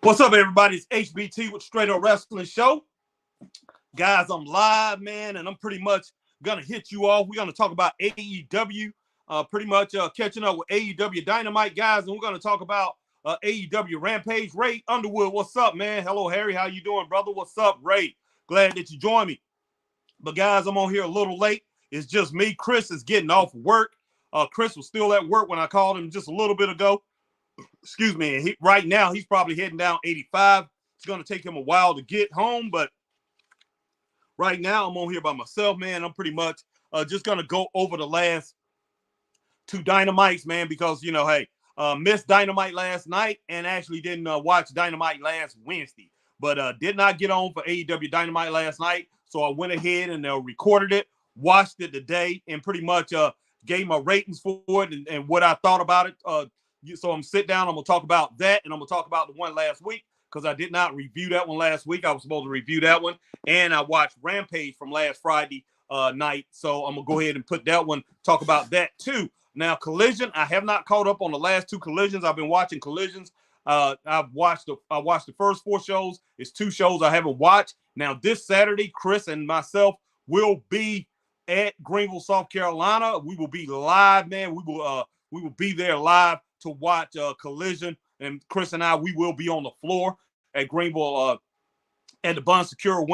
What's up, everybody? It's HBT with Straight Up Wrestling Show. Guys, I'm live, man, and I'm pretty much going to hit you off. We're going to talk about AEW, pretty much catching up with AEW Dynamite, guys, and we're going to talk about AEW Rampage. Ray Underwood, what's up, man? Hello, Harry. How you doing, brother? What's up, Ray? Glad that you joined me. But, guys, I'm on here a little late. It's just me. Chris is getting off work. Chris was still at work when I called him just a little bit ago. Excuse me. Right now, he's probably heading down 85. It's going to take him a while to get home, but right now I'm on here by myself, man. I'm pretty much just going to go over the last two Dynamites, man, because, you know, hey, missed Dynamite last night and actually didn't watch Dynamite last Wednesday, but did not get on for AEW Dynamite last night, so I went ahead and recorded it, watched it today, and pretty much gave my ratings for it and what I thought about it. So I'm sit down. I'm gonna talk about that, and I'm gonna talk about the one last week because I did not review that one last week. I was supposed to review that one, and I watched Rampage from last Friday night. So I'm gonna go ahead and put that one. Talk about that too. Now, Collision. I have not caught up on the last two Collisions. I've been watching Collisions. I've watched the first four shows. It's two shows I haven't watched. Now this Saturday, Chris and myself will be at Greenville, South Carolina. We will be live, man. We will be there live to watch Collision, and Chris and I, we will be on the floor at Greenville at the Bond Secure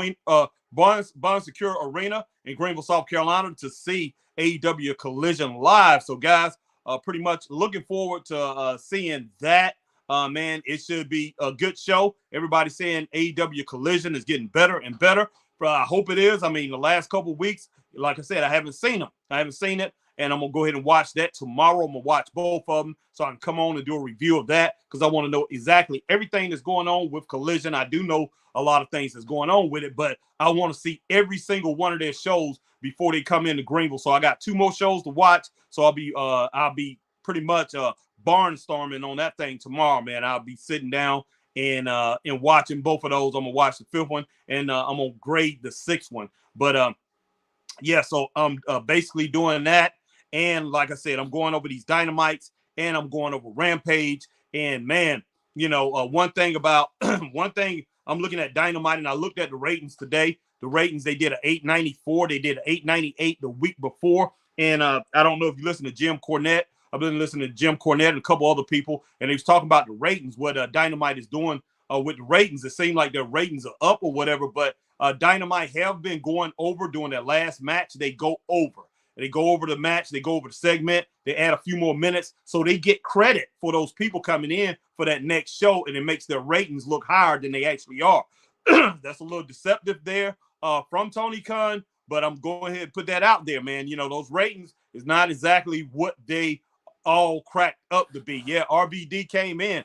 Arena in Greenville, South Carolina, to see AEW Collision live. So, guys, pretty much looking forward to seeing that. Man, it should be a good show. Everybody's saying AEW Collision is getting better and better. I hope it is. I mean, the last couple of weeks, like I said, I haven't seen them. I haven't seen it. And I'm going to go ahead and watch that tomorrow. I'm going to watch both of them so I can come on and do a review of that because I want to know exactly everything that's going on with Collision. I do know a lot of things that's going on with it, but I want to see every single one of their shows before they come into Greenville. So I got two more shows to watch. So I'll be pretty much barnstorming on that thing tomorrow, man. I'll be sitting down and watching both of those. I'm going to watch the fifth one, and I'm going to grade the sixth one. But, yeah, so I'm basically doing that. And like I said, I'm going over these Dynamites and I'm going over Rampage. And man, you know, one thing I'm looking at Dynamite, and I looked at the ratings today. The ratings, they did an 894. They did an 898 the week before. And I don't know if you listen to Jim Cornette. I've been listening to Jim Cornette and a couple other people, and they was talking about the ratings, what Dynamite is doing with the ratings. It seemed like their ratings are up or whatever, but Dynamite have been going over during their last match. They go over. They go over the match. They go over the segment. They add a few more minutes. So they get credit for those people coming in for that next show, and it makes their ratings look higher than they actually are. That's a little deceptive there from Tony Khan, but I'm going ahead and put that out there, man. You know, those ratings is not exactly what they all cracked up to be. Yeah, RVD came in.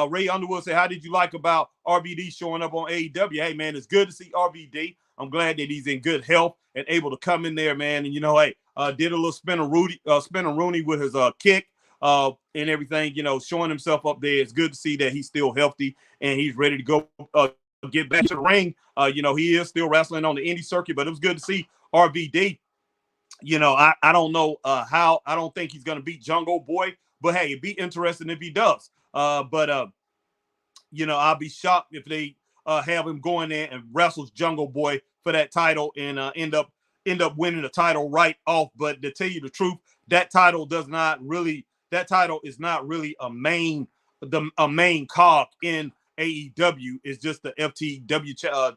Ray Underwood said, how did you like about RVD showing up on AEW? Hey, man, it's good to see RVD. I'm glad that he's in good health and able to come in there, man. And, you know, hey, did a little spinner Rooney with his kick and everything, you know, showing himself up there. It's good to see that he's still healthy and he's ready to go get back to the ring. You know, he is still wrestling on the indie circuit, but it was good to see RVD. You know, I don't know how. I don't think he's going to beat Jungle Boy, but hey, it'd be interesting if he does. But you know, I'll be shocked if they have him going there and wrestles Jungle Boy for that title and end up winning the title right off. But to tell you the truth, that title is not really a main cog in AEW. It's just the FTW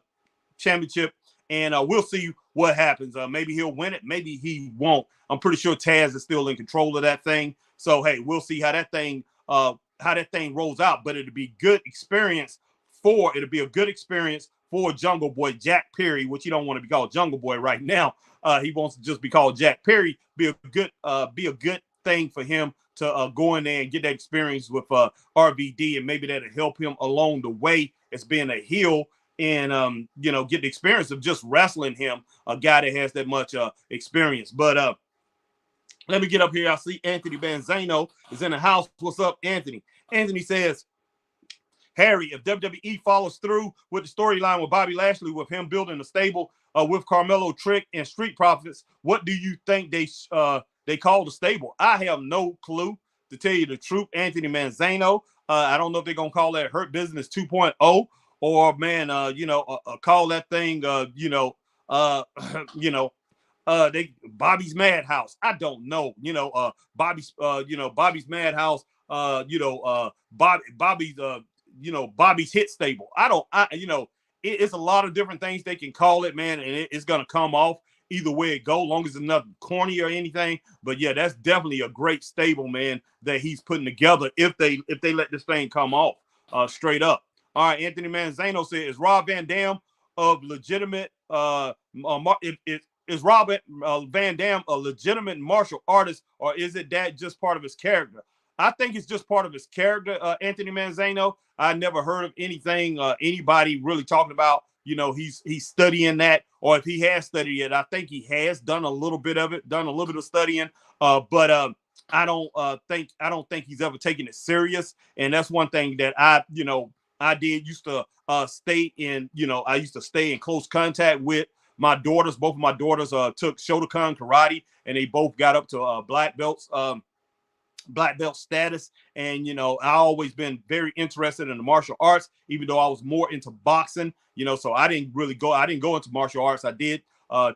championship. And we'll see what happens. Maybe he'll win it. Maybe he won't. I'm pretty sure Taz is still in control of that thing. So, hey, we'll see how that thing rolls out. But it'll be a good experience for Jungle Boy Jack Perry, which he don't want to be called Jungle Boy right now. He wants to just be called Jack Perry. Be a good thing for him to go in there and get that experience with RVD, and maybe that'll help him along the way as being a heel. And, you know, get the experience of just wrestling him, a guy that has that much experience. But let me get up here. I see Anthony Banzano is in the house. What's up, Anthony? Anthony says, Harry, if WWE follows through with the storyline with Bobby Lashley, with him building a stable with Carmelo, Trick, and Street Profits, what do you think they call the stable? I have no clue, to tell you the truth, Anthony Manzano. I don't know if they're gonna call that Hurt Business 2.0 or man, call that thing, you know, they Bobby's Madhouse. I don't know, Bobby's Madhouse. Bobby's, Bobby's Hit Stable. It's a lot of different things they can call it, man, and it's gonna come off either way it go, long as it's nothing corny or anything. But yeah, that's definitely a great stable, man, that he's putting together if they let this thing come off straight up. All right, Anthony Manzano said, is Rob Van Dam of legitimate is Robert Van Dam a legitimate martial artist, or is it that just part of his character? I think it's just part of his character, Anthony Manzano. I never heard of anything, anybody really talking about, he's studying that, or if he has studied it, I think he has done a little bit of studying, but I don't think he's ever taken it serious. And that's one thing that I used to stay in, I used to stay in close contact with my daughters. Both of my daughters took Shotokan karate, and they both got up to black belt status. And I always been very interested in the martial arts, even though I was more into boxing. So I didn't go into martial arts. I did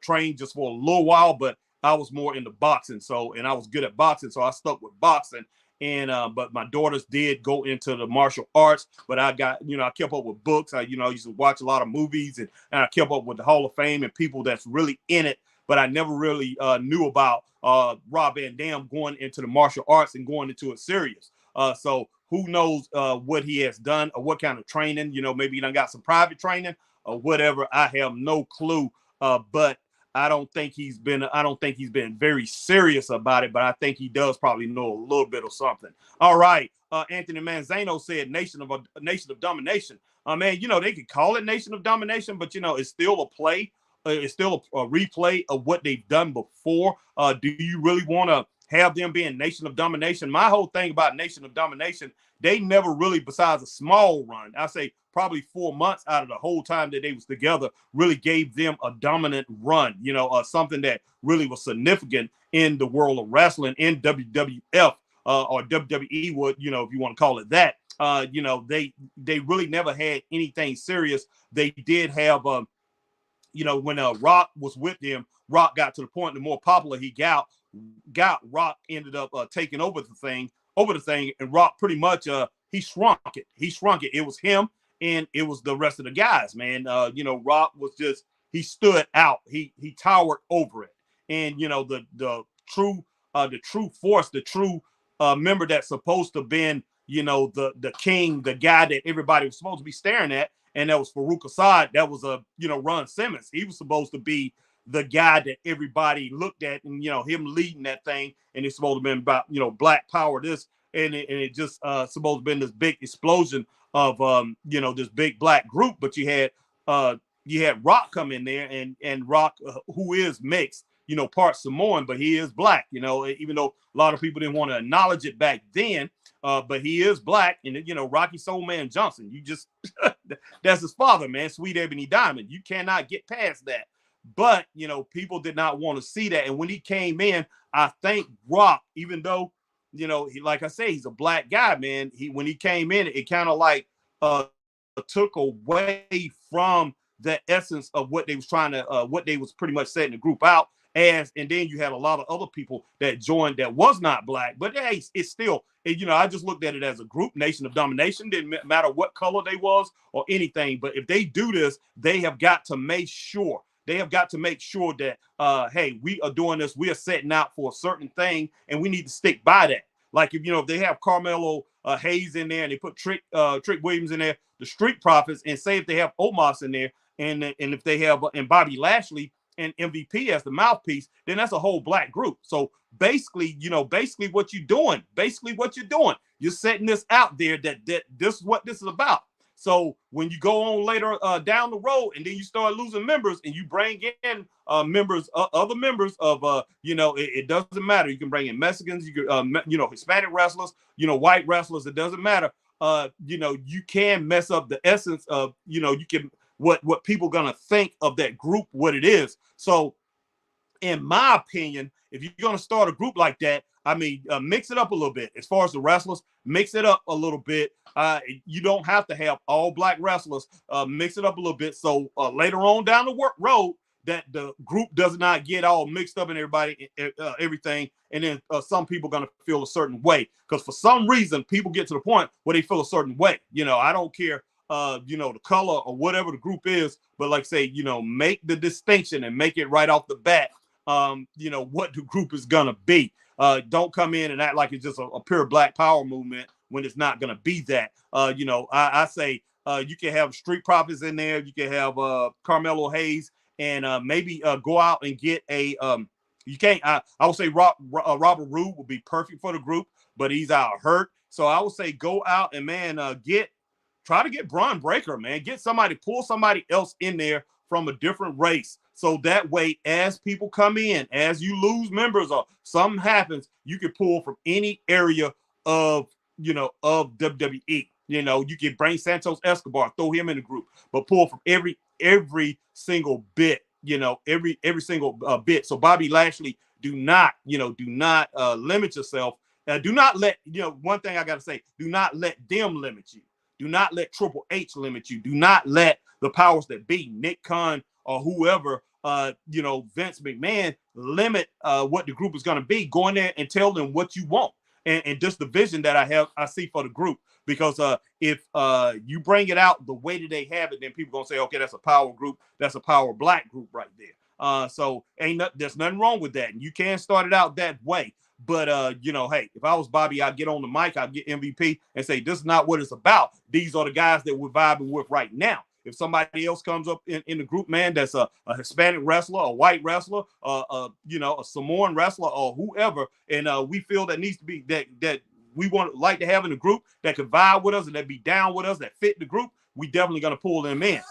train just for a little while, but I was more into boxing. And I was good at boxing, so I stuck with boxing. And but my daughters did go into the martial arts, but I got, I kept up with books. I used to watch a lot of movies, and I kept up with the Hall of Fame and people that's really in it. But I never really knew about Rob Van Dam going into the martial arts and going into it serious. So who knows what he has done or what kind of training? Maybe he done got some private training or whatever. I have no clue. But I don't think he's been very serious about it, but I think he does probably know a little bit of something. All right. Anthony Manzano said Nation of Domination. Man, they could call it Nation of Domination, but it's still a play. It's still a replay of what they've done before. Do you really want to have them being Nation of Domination? My whole thing about Nation of Domination, they never really, besides a small run, I say probably 4 months out of the whole time that they was together, really gave them a dominant run, something that really was significant in the world of wrestling, in WWF or WWE, would, if you want to call it that. They really never had anything serious. They did have, when Rock was with them, Rock got to the point, the more popular he got, Rock ended up taking over the thing, and Rock pretty much he shrunk it. It was him and it was the rest of the guys, man. Rock was just, he stood out. He towered over it. And the true force, the true member that's supposed to have been, the king, the guy that everybody was supposed to be staring at, and that was Farouk Assad. That was Ron Simmons. He was supposed to be the guy that everybody looked at, and him leading that thing, and it's supposed to have been about black power, this, and it just supposed to have been this big explosion of this big black group. But you had Rock come in there, and Rock, who is mixed, part Samoan, but he is black, even though a lot of people didn't want to acknowledge it back then, but he is black. And Rocky Soul Man Johnson, you just that's his father, man, Sweet Ebony Diamond. You cannot get past that. But people did not want to see that. And when he came in, I think Rock, even though he, like I say, he's a black guy, man, when he came in, it kind of like took away from the essence of what they was trying to what they was pretty much setting the group out as. And then you had a lot of other people that joined that was not black, but hey, it's still, I just looked at it as a group. Nation of Domination, didn't matter what color they was or anything. But if they do this, they have got to make sure that hey, we are doing this, we are setting out for a certain thing, and we need to stick by that. Like if they have Carmelo Hayes in there, and they put Trick Williams in there, the Street Profits, and say if they have Omos in there, and if they have and Bobby Lashley and MVP as the mouthpiece, then that's a whole black group. So basically what you're doing, you're setting this out there that this is what this is about. So when you go on later down the road, and then you start losing members, and you bring in members, other members of, it doesn't matter. You can bring in Mexicans, you can, Hispanic wrestlers, white wrestlers. It doesn't matter. You can mess up the essence of, you can, what people gonna think of that group, what it is. So in my opinion, if you're gonna start a group like that, I mean, mix it up a little bit. As far as the wrestlers, mix it up a little bit. You don't have to have all black wrestlers. Mix it up a little bit. So later on down the road, that the group does not get all mixed up in everything. And then some people are going to feel a certain way. Because for some reason, people get to the point where they feel a certain way. I don't care, the color or whatever the group is. But like I say, make the distinction and make it right off the bat, what the group is going to be. Don't come in and act like it's just a pure black power movement when it's not going to be that. I say you can have Street Profits in there. You can have Carmelo Hayes. And maybe go out and get a you can't. I would say Robert Roode would be perfect for the group, but he's out hurt. So I would say go out and try to get Braun Breaker, man. Pull somebody else in there from a different race. So that way, as people come in, as you lose members or something happens, you can pull from any area of WWE. You can bring Santos Escobar, throw him in the group, but pull from every single bit, every single bit. So Bobby Lashley, do not limit yourself. Do not let, one thing I got to say, do not let them limit you. Do not let Triple H limit you. Do not let the powers that be, Nick Khan or whoever, Vince McMahon, limit what the group is going to be. Go in there and tell them what you want. And just the vision that I see for the group. Because if you bring it out the way that they have it, then people going to say, okay, that's a power group. That's a power black group right there. So there's nothing wrong with that. And you can start it out that way. But, hey, if I was Bobby, I'd get on the mic, I'd get MVP and say, this is not what it's about. These are the guys that we're vibing with right now. If somebody else comes up in the group, man, that's a Hispanic wrestler, a white wrestler, a Samoan wrestler or whoever, and we feel that needs to be that we like to have in the group that could vibe with us and that be down with us, that fit the group, we definitely going to pull them in.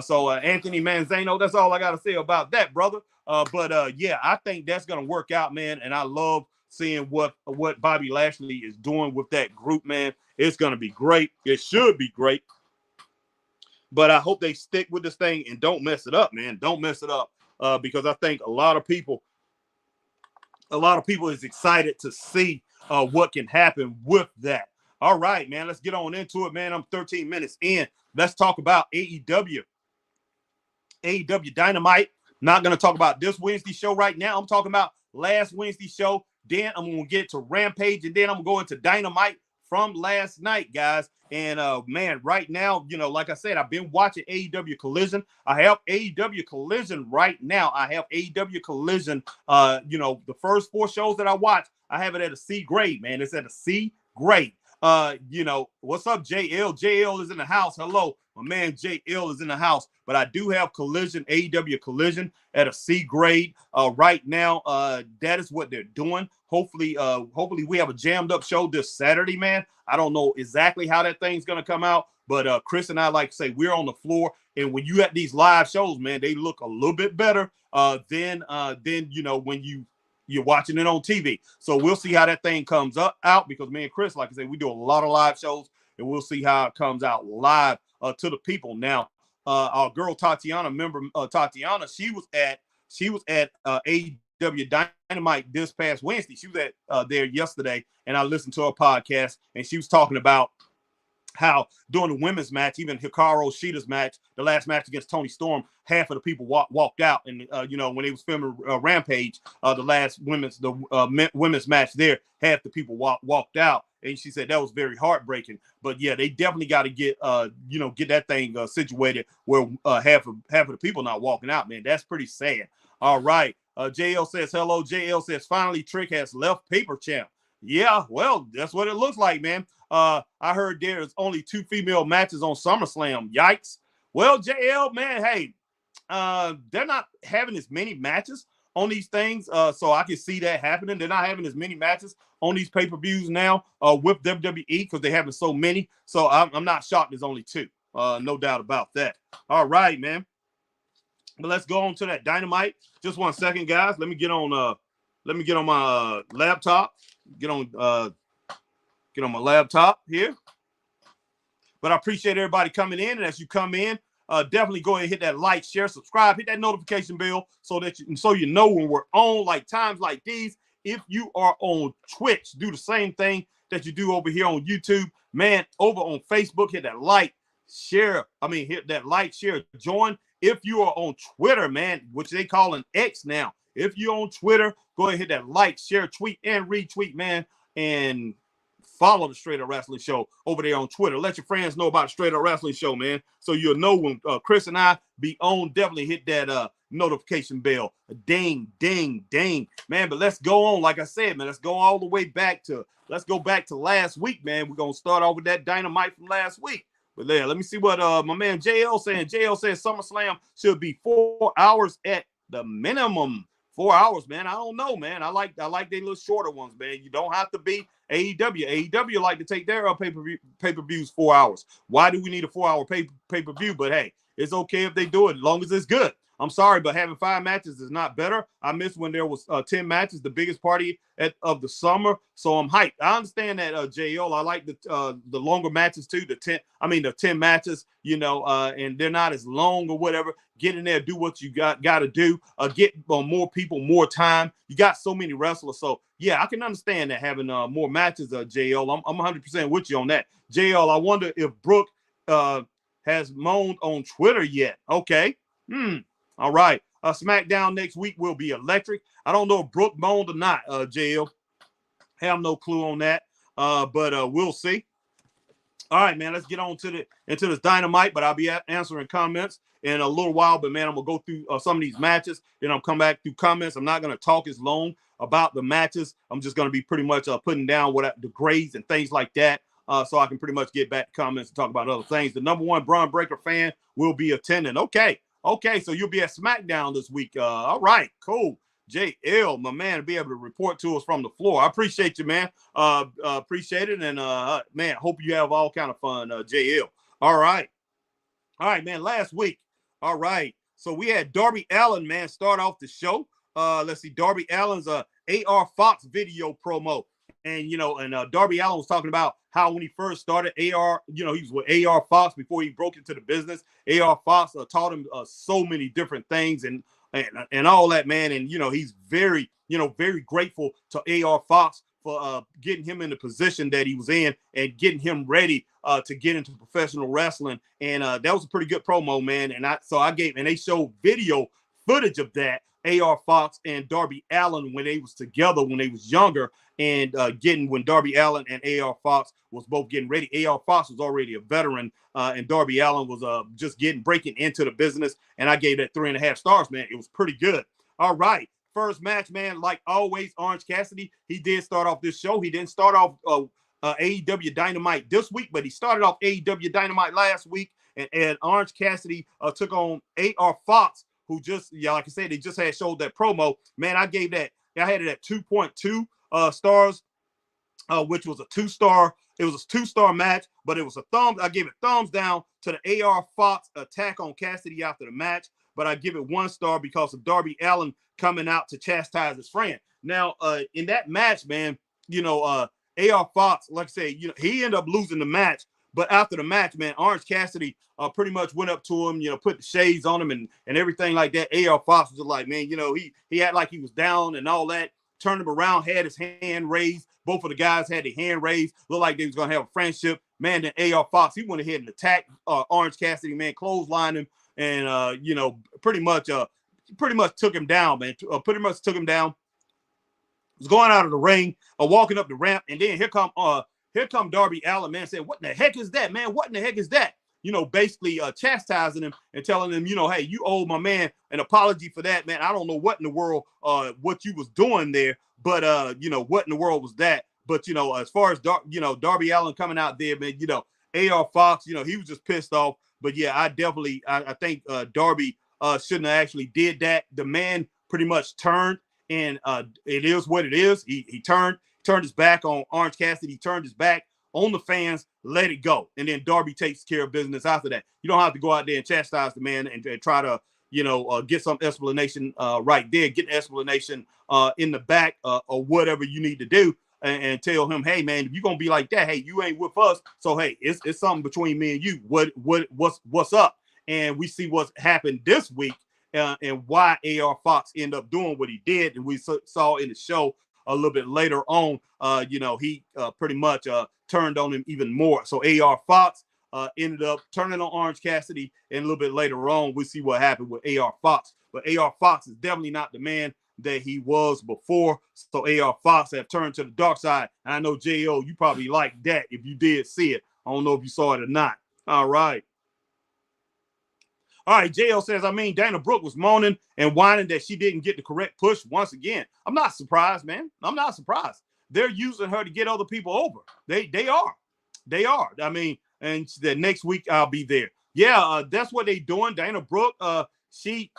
So Anthony Manzano, that's all I got to say about that, brother. But yeah, I think that's going to work out, man. And I love seeing what Bobby Lashley is doing with that group, man. It's going to be great. It should be great. But I hope they stick with this thing and don't mess it up, man. Don't mess it up because I think a lot of people is excited to see what can happen with that. All right, man, let's get on into it, man. I'm 13 minutes in. Let's talk about AEW. AEW Dynamite. Not going to talk about this Wednesday show right now. I'm talking about last Wednesday show. Then I'm going to get to Rampage, and then I'm going to go into Dynamite from last night, guys. And man, right now, like I said, I've been watching AEW Collision. I have AEW Collision right now. I have AEW Collision. The first 4 shows that I watched, I have it at a C grade, man. It's at a C grade. What's up, JL? JL is in the house. Hello, my man JL is in the house. But I do have Collision, AEW Collision at a C grade right now. That is what they're doing. Hopefully we have a jammed up show this Saturday, man. I don't know exactly how that thing's gonna come out, but Chris and I like to say we're on the floor, and when you at these live shows, man, they look a little bit better than when you're watching it on TV. So we'll see how that thing comes out because me and Chris, like I said, we do a lot of live shows, and we'll see how it comes out live to the people. Now, our girl Tatiana, Tatiana, she was at AEW Dynamite this past Wednesday. She was at there yesterday, and I listened to her podcast, and she was talking about how during the women's match, even Hikaru Shida's match, the last match against Toni Storm, half of the people walked out. And, when they was filming Rampage, the last women's match there, half the people walked out. And she said that was very heartbreaking. But, yeah, they definitely got to get that thing situated where half of the people not walking out, man. That's pretty sad. All right. JL says, hello. JL says, finally, Trick has left Paper Champ. Yeah, well, that's what it looks like, man. I heard there's only 2 female matches on SummerSlam. Yikes. Well, JL, man, hey, they're not having as many matches on these things, so I can see that happening. They're not having as many matches on these pay-per-views now with WWE because they're having so many. So I'm not shocked there's only 2. No doubt about that. All right, man. But let's go on to that Dynamite. Just 1 second, guys. Let me get on my laptop. Get on my laptop here. But I appreciate everybody coming in. And as you come in, definitely go ahead and hit that like, share, subscribe, hit that notification bell so you know when we're on, like times like these. if you are on Twitch, do the same thing that you do over here on YouTube. Man, over on Facebook, hit that like, share. Hit that like, share, join. If you are on Twitter, man, which they call an X now, if you're on Twitter, go ahead and hit that like, share, tweet, and retweet, man, and follow the Straight Up Wrestling Show over there on Twitter. Let your friends know about the Straight Up Wrestling Show, man, so you'll know when Chris and I be on. Definitely hit that notification bell. Ding, ding, ding, man. But let's go on. Like I said, man, let's go all the way back to last week, man. We're gonna start off with that Dynamite from last week. But there, let me see what my man JL saying. JL says SummerSlam should be 4 hours at the minimum. 4 hours, man. I don't know, man. I like their little shorter ones, man. You don't have to be AEW. AEW like to take their pay-per-views 4 hours. Why do we need a 4 hour pay-per-view? But hey, it's okay if they do it as long as it's good. I'm sorry, but having 5 matches is not better. I missed when there was 10 matches, the biggest party of the summer. So I'm hyped. I understand that, JL. I like the longer matches too. The 10 matches, and they're not as long or whatever. Get in there, do what you got to do. Get more people, more time. You got so many wrestlers. So yeah, I can understand that having more matches, JL. I'm 100% with you on that. JL, I wonder if Brooke has moaned on Twitter yet. Okay. All right. SmackDown next week will be electric. I don't know if Brooke moaned or not, JL. Have no clue on that. But we'll see. All right, man. Let's get on into this Dynamite. But I'll be answering comments in a little while. But man, I'm gonna go through some of these matches. Then I'll come back through comments. I'm not gonna talk as long about the matches. I'm just gonna be pretty much putting down the grades and things like that. So I can pretty much get back to comments and talk about other things. The number one Braun Breaker fan will be attending. Okay, so you'll be at SmackDown this week. All right, cool. JL, my man, to be able to report to us from the floor. I appreciate you, man. Appreciate it. And, man, hope you have all kind of fun, JL. All right, man, last week. All right, so we had Darby Allin, man, start off the show. Let's see, Darby Allin's AR Fox video promo. And, Darby Allin was talking about how when he first started AR, he was with AR Fox before he broke into the business. AR Fox taught him so many different things and all that, man. And, he's very, very grateful to AR Fox for getting him in the position that he was in and getting him ready to get into professional wrestling. And that was a pretty good promo, man. And they showed video footage of that. AR Fox and Darby Allin when they was together when they was younger and when Darby Allin and AR Fox was both getting ready. AR Fox was already a veteran and Darby Allin was just breaking into the business, and I gave that 3.5 stars, man. It was pretty good. All right, first match, man, like always, Orange Cassidy, he did start off this show. He didn't start off AEW Dynamite this week, but he started off AEW Dynamite last week, and Orange Cassidy took on AR Fox, who like I said, they just had showed that promo. Man, I had it at 2.2 stars, which was a 2-star. It was a 2-star match, but it was I gave it thumbs down to the AR Fox attack on Cassidy after the match, but I give it 1 star because of Darby Allin coming out to chastise his friend. Now, in that match, man, AR Fox, like I said, he ended up losing the match. But after the match, man, Orange Cassidy pretty much went up to him, put the shades on him and everything like that. AR Fox was just like, man, he had like he was down and all that. Turned him around, had his hand raised. Both of the guys had their hand raised. Looked like they was going to have a friendship. Man, then AR Fox, he went ahead and attacked Orange Cassidy, man, clotheslined him and, pretty much took him down, man. Pretty much took him down. Was going out of the ring, walking up the ramp, and then here come Darby Allin, man, saying, what in the heck is that, man? What in the heck is that? Basically chastising him and telling him, hey, you owe my man an apology for that, man. I don't know what in the world, what you was doing there, but, what in the world was that? But, as far as, Darby Allin coming out there, man, AR Fox, he was just pissed off. But, yeah, I think Darby shouldn't have actually did that. The man pretty much turned, and it is what it is. He turned his back on Orange Cassidy, turned his back on the fans, let it go. And then Darby takes care of business after that. You don't have to go out there and chastise the man and try to, get some explanation right there, get an explanation in the back or whatever you need to do and tell him, hey, man, if you're going to be like that, hey, you ain't with us. So, hey, it's something between me and you. What's up? And we see what's happened this week and why AR Fox ended up doing what he did. And we saw in the show a little bit later on, he pretty much turned on him even more. So AR Fox ended up turning on Orange Cassidy, and a little bit later on, we'll see what happened with AR Fox. But AR Fox is definitely not the man that he was before. So AR Fox have turned to the dark side. And I know, J.O., you probably like that if you did see it. I don't know if you saw it or not. All right. All right, JL says, Dana Brooke was moaning and whining that she didn't get the correct push once again. I'm not surprised, man. I'm not surprised. They're using her to get other people over. They are. And the next week I'll be there. Yeah, that's what they're doing. Dana Brooke, I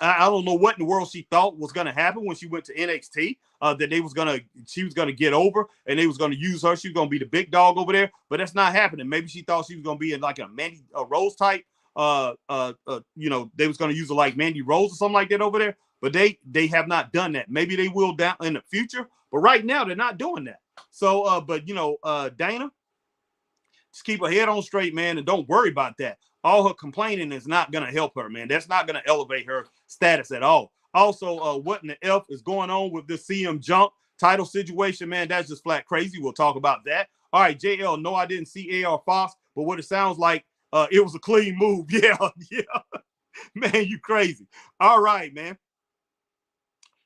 don't know what in the world she thought was going to happen when she went to NXT, that she was going to get over and they was going to use her. She was going to be the big dog over there, but that's not happening. Maybe she thought she was going to be in like a Mandy Rose type. They was going to use her like Mandy Rose or something like that over there, but they have not done that. Maybe they will down in the future, but right now they're not doing that. So, Dana, just keep her head on straight, man, and don't worry about that. All her complaining is not going to help her, man. That's not going to elevate her status at all. Also, what in the F is going on with this CM Junk title situation, man? That's just flat crazy. We'll talk about that. All right, JL, no, I didn't see AR Fox, but what it sounds like, it was a clean move. Yeah. Man, you crazy. All right, man.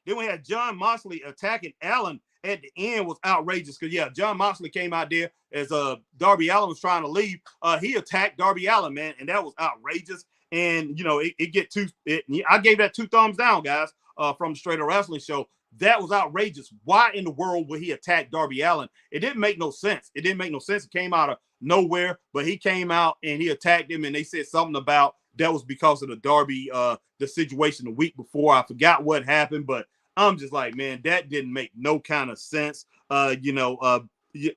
Then we had John Moxley attacking Allen at the end was outrageous because, John Moxley came out there as Darby Allin was trying to leave. He attacked Darby Allin, man, and that was outrageous. And, I gave that 2 thumbs down, guys, from the Straight Up Wrestling Show. That was outrageous. Why in the world would he attack Darby Allin? It didn't make no sense. It came out of nowhere, but he came out and he attacked him, and they said something about that was because of the Darby, the situation the week before. I forgot what happened, but I'm just like, man, that didn't make no kind of sense.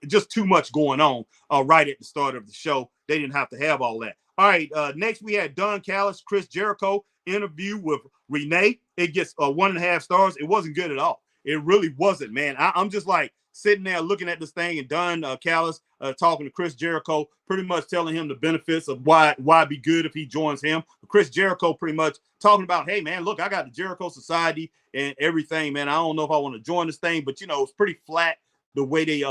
Just too much going on right at the start of the show. They didn't have to have all that. All right, next we had Don Callis, Chris Jericho interview with Renee. It gets 1.5 stars. It wasn't good at all. It really wasn't, man. I'm just like sitting there looking at this thing, and Don Callis talking to Chris Jericho, pretty much telling him the benefits of why it'd be good if he joins him. Chris Jericho pretty much talking about, hey, man, look, I got the Jericho Society and everything, man. I don't know if I want to join this thing, but, it's pretty flat. The way they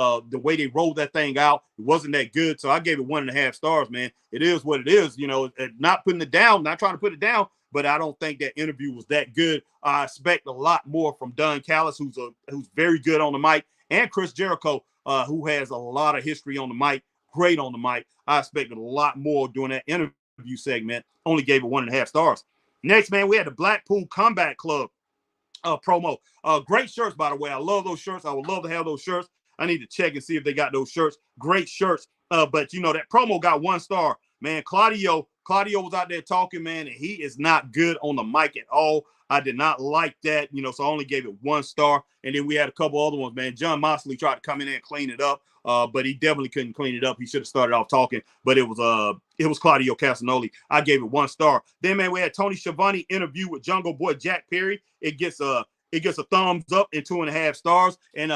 rolled that thing out, it wasn't that good. So I gave it 1.5 stars, man. It is what it is, not putting it down, not trying to put it down, but I don't think that interview was that good. I expect a lot more from Don Callis, who's very good on the mic, and Chris Jericho, who has a lot of history on the mic, great on the mic. I expected a lot more during that interview segment. Only gave it 1.5 stars. Next, man, we had the Blackpool Combat Club promo. Great shirts, by the way. I love those shirts. I would love to have those shirts. I need to check and see if they got those shirts. Great shirts. But that promo got 1 star. Man, Claudio was out there talking, man, and he is not good on the mic at all. I did not like that, so I only gave it 1 star. And then we had a couple other ones, man. John Moxley tried to come in there and clean it up, but he definitely couldn't clean it up. He should have started off talking, but it was Claudio Castagnoli. I gave it 1 star. Then, man, we had Tony Schiavone interview with Jungle Boy Jack Perry. It gets a thumbs up and 2.5 stars. And,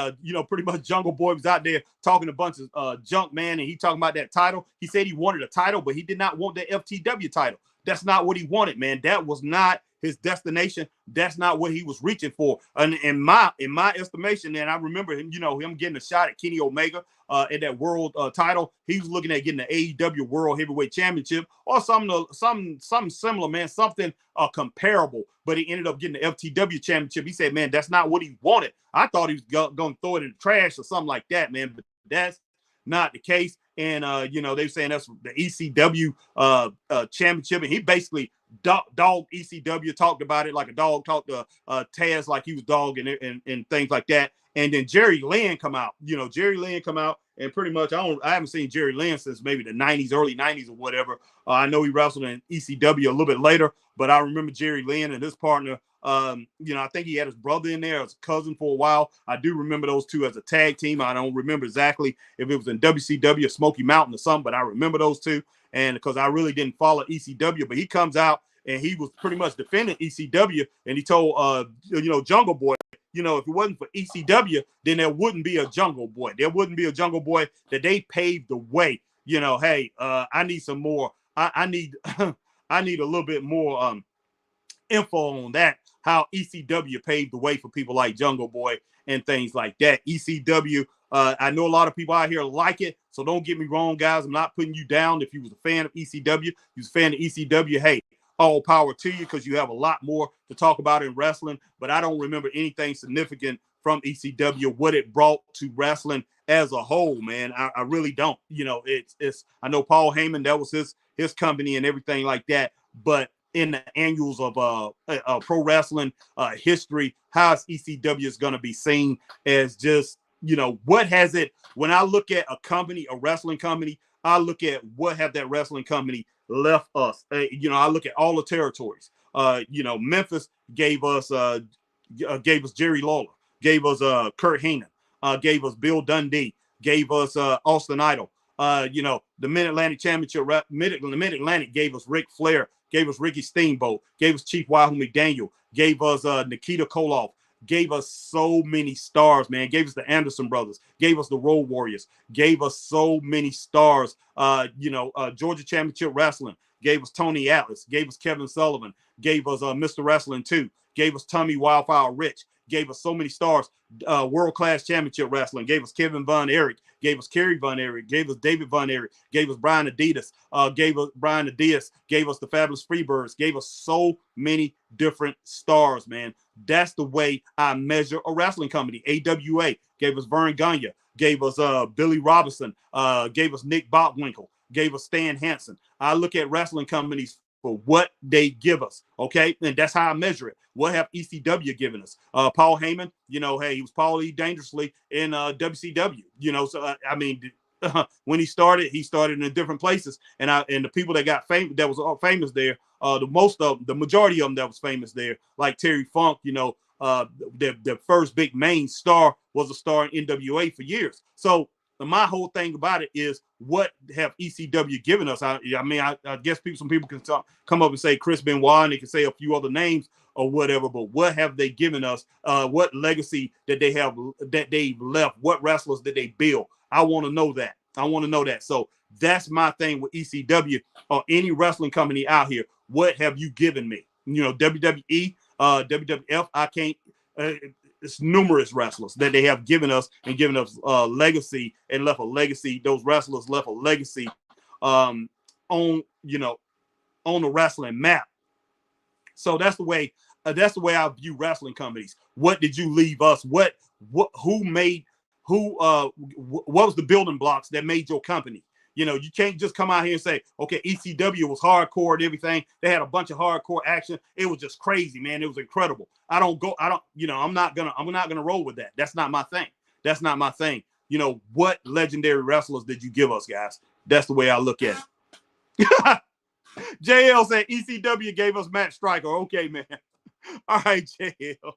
pretty much Jungle Boy was out there talking a bunch of junk, man, and he talking about that title. He said he wanted a title, but he did not want the FTW title. That's not what he wanted, man. That was not his destination. That's not what he was reaching for. And in my estimation, man, I remember him, him getting a shot at Kenny Omega at that world title. He was looking at getting the AEW World Heavyweight Championship or something similar, man, something comparable. But he ended up getting the FTW Championship. He said, man, that's not what he wanted. I thought he was going to throw it in the trash or something like that, man. But that's not the case. And, they were saying that's the ECW championship. And he basically dogged ECW, talked about it like a dog talked to Taz like he was dogging it and things like that. And then Jerry Lynn come out. Jerry Lynn come out and pretty much I haven't seen Jerry Lynn since maybe the 90s, early 90s or whatever. I know he wrestled in ECW a little bit later, but I remember Jerry Lynn and his partner. I think he had his brother in there as a cousin for a while. I do remember those two as a tag team. I don't remember exactly if it was in WCW or Smoky Mountain or something, but I remember those two. And because I really didn't follow ECW, but he comes out and he was pretty much defending ECW. And he told, Jungle Boy, if it wasn't for ECW, then there wouldn't be a Jungle Boy. There wouldn't be a Jungle Boy. That they paved the way. Hey, I need some more. I need I need a little bit more info on that, how ECW paved the way for people like Jungle Boy and things like that. ECW, I know a lot of people out here like it, so don't get me wrong, guys. I'm not putting you down. If you was a fan of ECW, you was a fan of ECW, hey, all power to you, because you have a lot more to talk about in wrestling. But I don't remember anything significant from ECW, what it brought to wrestling as a whole, man. I really don't. You know, it's I know Paul Heyman, that was his company and everything like that, but in the annuals of pro wrestling history, how is ECW is going to be seen as just, you know, what has it, when I look at a company, a wrestling company, I look at what have that wrestling company left us. You know, I look at all the territories. You know, Memphis gave us Jerry Lawler, gave us Kurt Hennig, gave us Bill Dundee, gave us Austin Idol. You know, the Mid-Atlantic Championship, Mid-Atlantic gave us Ric Flair, gave us Ricky Steamboat, gave us Chief Wahoo McDaniel, gave us Nikita Koloff, gave us so many stars, man. Gave us the Anderson brothers, gave us the Road Warriors, gave us so many stars. You know, Georgia Championship Wrestling gave us Tony Atlas, gave us Kevin Sullivan, gave us Mr. Wrestling 2, gave us Tommy Wildfire Rich, gave us so many stars. World Class Championship Wrestling gave us Kevin Von Erich, gave us Kerry Von Erich, gave us David Von Erich, gave us Brian Adidas, gave us the Fabulous Freebirds, gave us so many different stars, man. That's the way I measure a wrestling company. AWA gave us Vern Gagne, gave us Billy Robinson, gave us Nick Bockwinkel, gave us Stan Hansen. I look at wrestling companies for what they give us, okay? And that's how I measure it. What have ECW given us? Paul Heyman, you know, hey, he was Paul E. Dangerously in WCW, you know, so I mean, when he started in different places, and the people that got famous, that was famous there, the majority of them that was famous there, like Terry Funk, you know, the first big main star was a star in NWA for years. So my whole thing about it is, what have ECW given us? I mean, I guess some people can come up and say Chris Benoit, and they can say a few other names or whatever, but what have they given us? What legacy that they have, that they've left? What wrestlers did they build? I want to know that. So that's my thing with ECW or any wrestling company out here. What have you given me? You know, WWE, WWF, I can't. It's numerous wrestlers that they have given us and given us legacy and left a legacy. Those wrestlers left a legacy on, you know, on the wrestling map. So that's the way I view wrestling companies. What did you leave us? What was the building blocks that made your company? You know, you can't just come out here and say, okay, ECW was hardcore and everything. They had a bunch of hardcore action. It was just crazy, man. It was incredible. You know, I'm not gonna roll with that. That's not my thing. You know, what legendary wrestlers did you give us, guys? That's the way I look at it. JL said ECW gave us Matt Striker. Okay, man. All right, JL.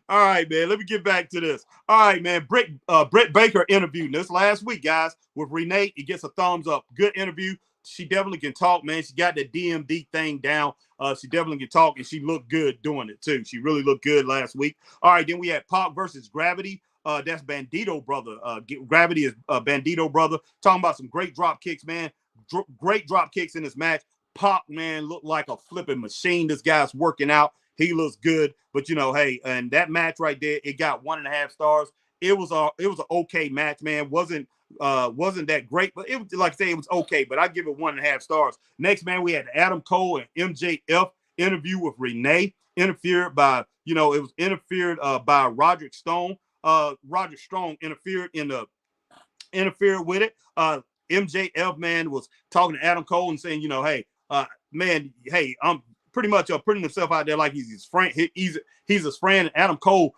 All right, man. Let me get back to this. All right, man. Britt Baker interviewed this last week, guys, with Renee. He gets a thumbs up. Good interview. She definitely can talk, man. She got the DMD thing down. She definitely can talk, and she looked good doing it, too. She really looked good last week. All right, then we had Pac versus Gravity. That's Bandito brother. Gravity is Bandito brother. Talking about some great drop kicks, man. Great drop kicks in this match. Pac, man, looked like a flipping machine. This guy's working out. He looks good, but you know, hey, and that match right there, it got 1.5 stars. It was an okay match, man. Wasn't that great, but it was, like I say, it was okay. But I give it 1.5 stars. Next, man, we had Adam Cole and MJF interview with Renee. Interfered by Roderick Strong. Roderick Strong interfered with it. MJF, man, was talking to Adam Cole and saying, you know, hey, man, hey, I'm pretty much putting himself out there like he's his friend. He's his friend. Adam Cole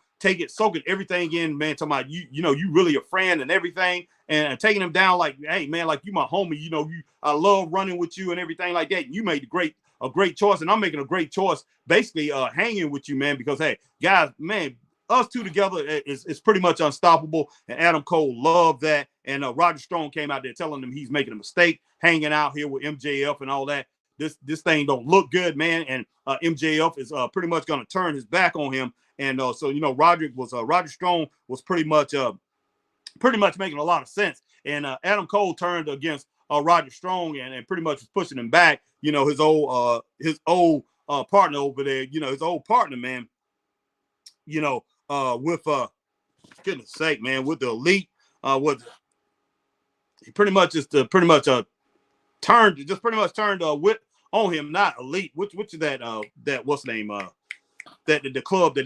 soaking everything in, man. Talking about you know, you really a friend and everything, and taking him down like, hey, man, like you my homie. You know, I love running with you and everything like that. You made a great choice, and I'm making a great choice, basically hanging with you, man. Because hey, guys, man, us two together is pretty much unstoppable. And Adam Cole loved that. And Roger Strong came out there telling him he's making a mistake, hanging out here with MJF and all that. This thing don't look good, man. And MJF is pretty much going to turn his back on him. And so, you know, Roger Strong was pretty much making a lot of sense. And Adam Cole turned against Roger Strong and pretty much was pushing him back. You know, his old partner over there. You know, his old partner, man. You know, with goodness sake, man, with the Elite, was he pretty much just turned whip on him, not Elite. Which is that what's the name that the club that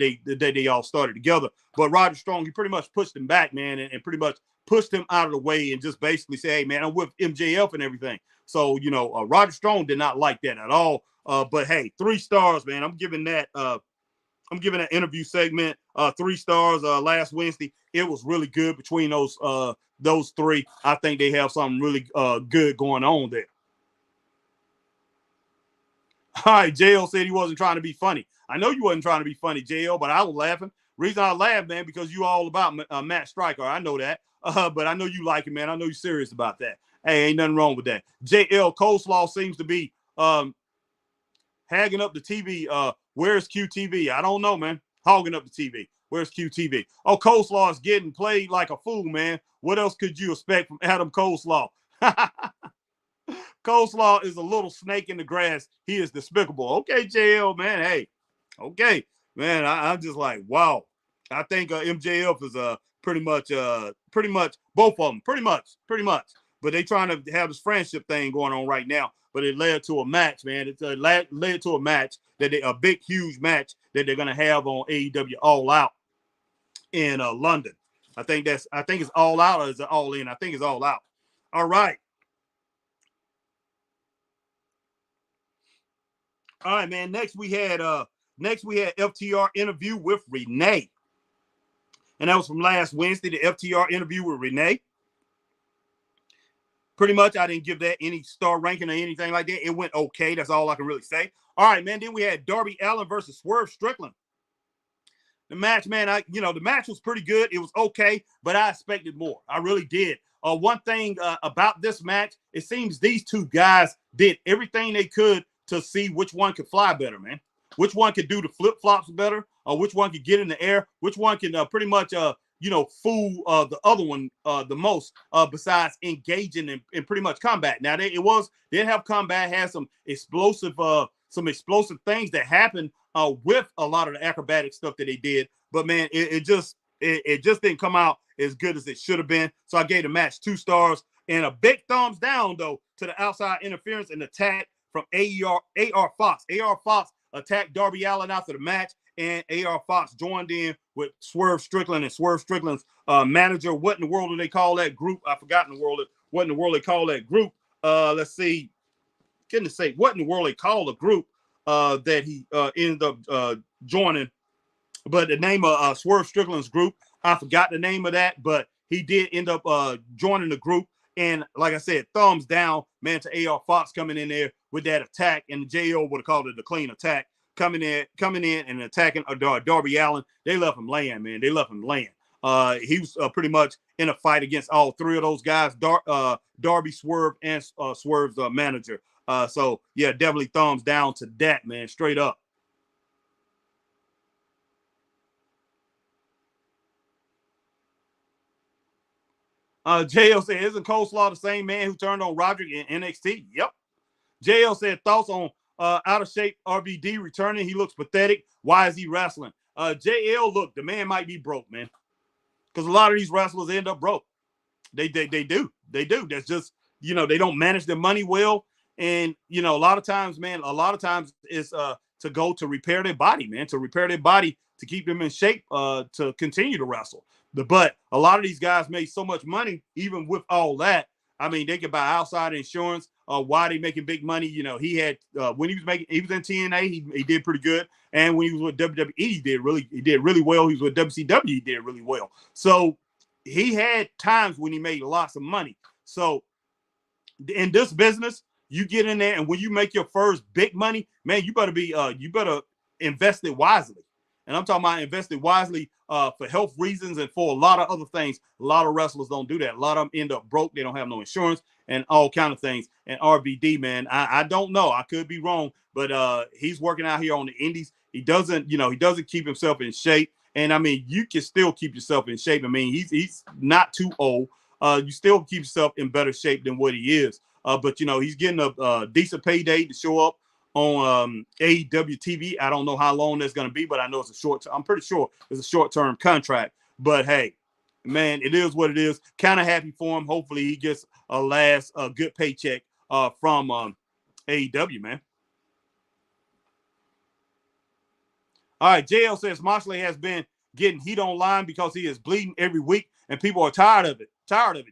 they all started together. But Roger Strong, he pretty much pushed him back, man, and pretty much pushed him out of the way and just basically say, hey, man, I'm with MJF and everything. So, you know, Roger Strong did not like that at all. But hey, 3 stars, man. I'm giving that interview segment 3 stars last Wednesday. It was really good between those 3. I think they have something really good going on there. All right, JL said he wasn't trying to be funny. I know you wasn't trying to be funny, JL, but I was laughing. Reason I laughed, man, because you all about Matt Striker. I know that. But I know you like it, man. I know you're serious about that. Hey, ain't nothing wrong with that. JL Coleslaw seems to be hagging up the TV. Where's QTV? I don't know, man. Hogging up the TV. Where's QTV? Oh, Coleslaw is getting played like a fool, man. What else could you expect from Adam Coleslaw? Coleslaw is a little snake in the grass. He is despicable. Okay, JL, man. Hey, okay, man. I'm just like, wow. I think MJF is pretty much both of them, pretty much. But they trying to have this friendship thing going on right now. But it led to a match, man. It led to a match a big, huge match that they're gonna have on AEW All Out in London. I think it's All Out or is it All In? I think it's All Out. All right. All right, man. Next we had FTR interview with Renee. And that was from last Wednesday, the FTR interview with Renee. Pretty much, I didn't give that any star ranking or anything like that. It went okay. That's all I can really say. All right, man. Then we had Darby Allin versus Swerve Strickland. The match, man, the match was pretty good. It was okay, but I expected more. I really did. One thing about this match, it seems these 2 guys did everything they could to see which one could fly better, man. Which one could do the flip-flops better, or which one could get in the air, which one can pretty much, fool the other one the most, besides engaging in pretty much combat. Now, they have combat, had some explosive things that happened with a lot of the acrobatic stuff that they did. But, man, it just didn't come out as good as it should have been. So I gave the match 2 stars and a big thumbs down, though, to the outside interference and attack from AR Fox. AR Fox attacked Darby Allin after the match, and AR Fox joined in with Swerve Strickland and Swerve Strickland's manager. What in the world do they call that group? I forgot what in the world they call that group. Let's see. Goodness sake, what in the world they call the group that he ended up joining? But the name of Swerve Strickland's group, I forgot the name of that, but he did end up joining the group. And like I said, thumbs down, man, to AR Fox coming in there with that attack. And JO would have called it the clean attack. Coming in and attacking Darby Allin. They left him laying, man. They left him laying. He was pretty much in a fight against all 3 of those guys, Darby, Swerve, and Swerve's manager. So, yeah, definitely thumbs down to that, man, straight up. JL said, isn't Coleslaw the same man who turned on Roderick in NXT? Yep. JL said, thoughts on out of shape RVD returning? He looks pathetic. Why is he wrestling? JL, look, the man might be broke, man. Because a lot of these wrestlers end up broke. They do. That's just, they don't manage their money well. And, a lot of times it's to go to repair their body, man, to keep them in shape to continue to wrestle. But a lot of these guys made so much money, even with all that. I mean, they could buy outside insurance. Why they making big money? He had when he was in TNA, he did pretty good. And when he was with WWE, he did really well. He was with WCW, he did really well. So he had times when he made lots of money. So in this business, you get in there, and when you make your first big money, man, you better invest it wisely. And I'm talking about investing wisely for health reasons and for a lot of other things. A lot of wrestlers don't do that. A lot of them end up broke. They don't have no insurance and all kind of things. And RVD, man, I don't know. I could be wrong, but he's working out here on the indies. He doesn't keep himself in shape. And I mean, you can still keep yourself in shape. I mean, he's not too old. You still keep yourself in better shape than what he is. But he's getting a decent payday to show up on AEW TV. I don't know how long that's going to be, but I know it's a short. I'm pretty sure it's a short-term contract. But hey, man, it is what it is. Kind of happy for him. Hopefully, he gets a good paycheck from AEW, man. All right, JL says Moxley has been getting heat online because he is bleeding every week, and people are tired of it.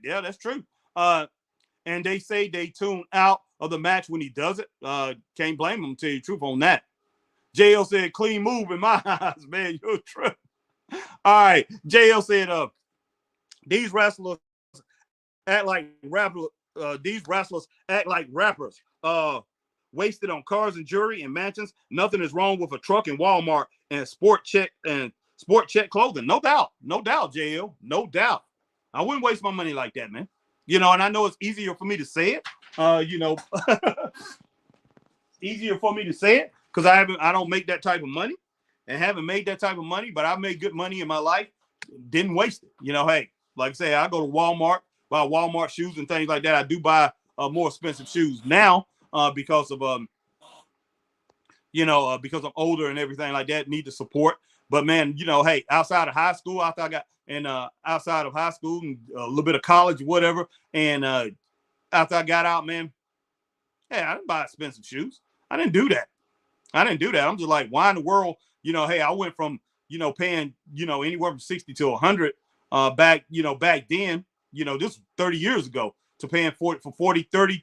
Yeah, that's true. And they say they tune out of the match when he does it. Can't blame him, to tell you the truth on that. JL said, clean move in my eyes, man. You're true. All right. JL said, these wrestlers act like rappers. Wasted on cars and jewelry and mansions. Nothing is wrong with a truck in Walmart and sport check clothing. No doubt, JL. No doubt. I wouldn't waste my money like that, man. And I know it's easier for me to say it. Easier for me to say it because I don't make that type of money and haven't made that type of money, but I've made good money in my life. Didn't waste it. Hey, like I say, I go to Walmart, buy Walmart shoes and things like that. I do buy more expensive shoes now because of because I'm older and everything like that, need the support. But man, hey, outside of high school, after I got outside of high school and a little bit of college, whatever, and after I got out, man, hey, I didn't buy expensive shoes. I didn't do that. I'm just like, why in the world? Hey, I went from paying anywhere from 60 to 100 back then. This was 30 years ago to paying for $40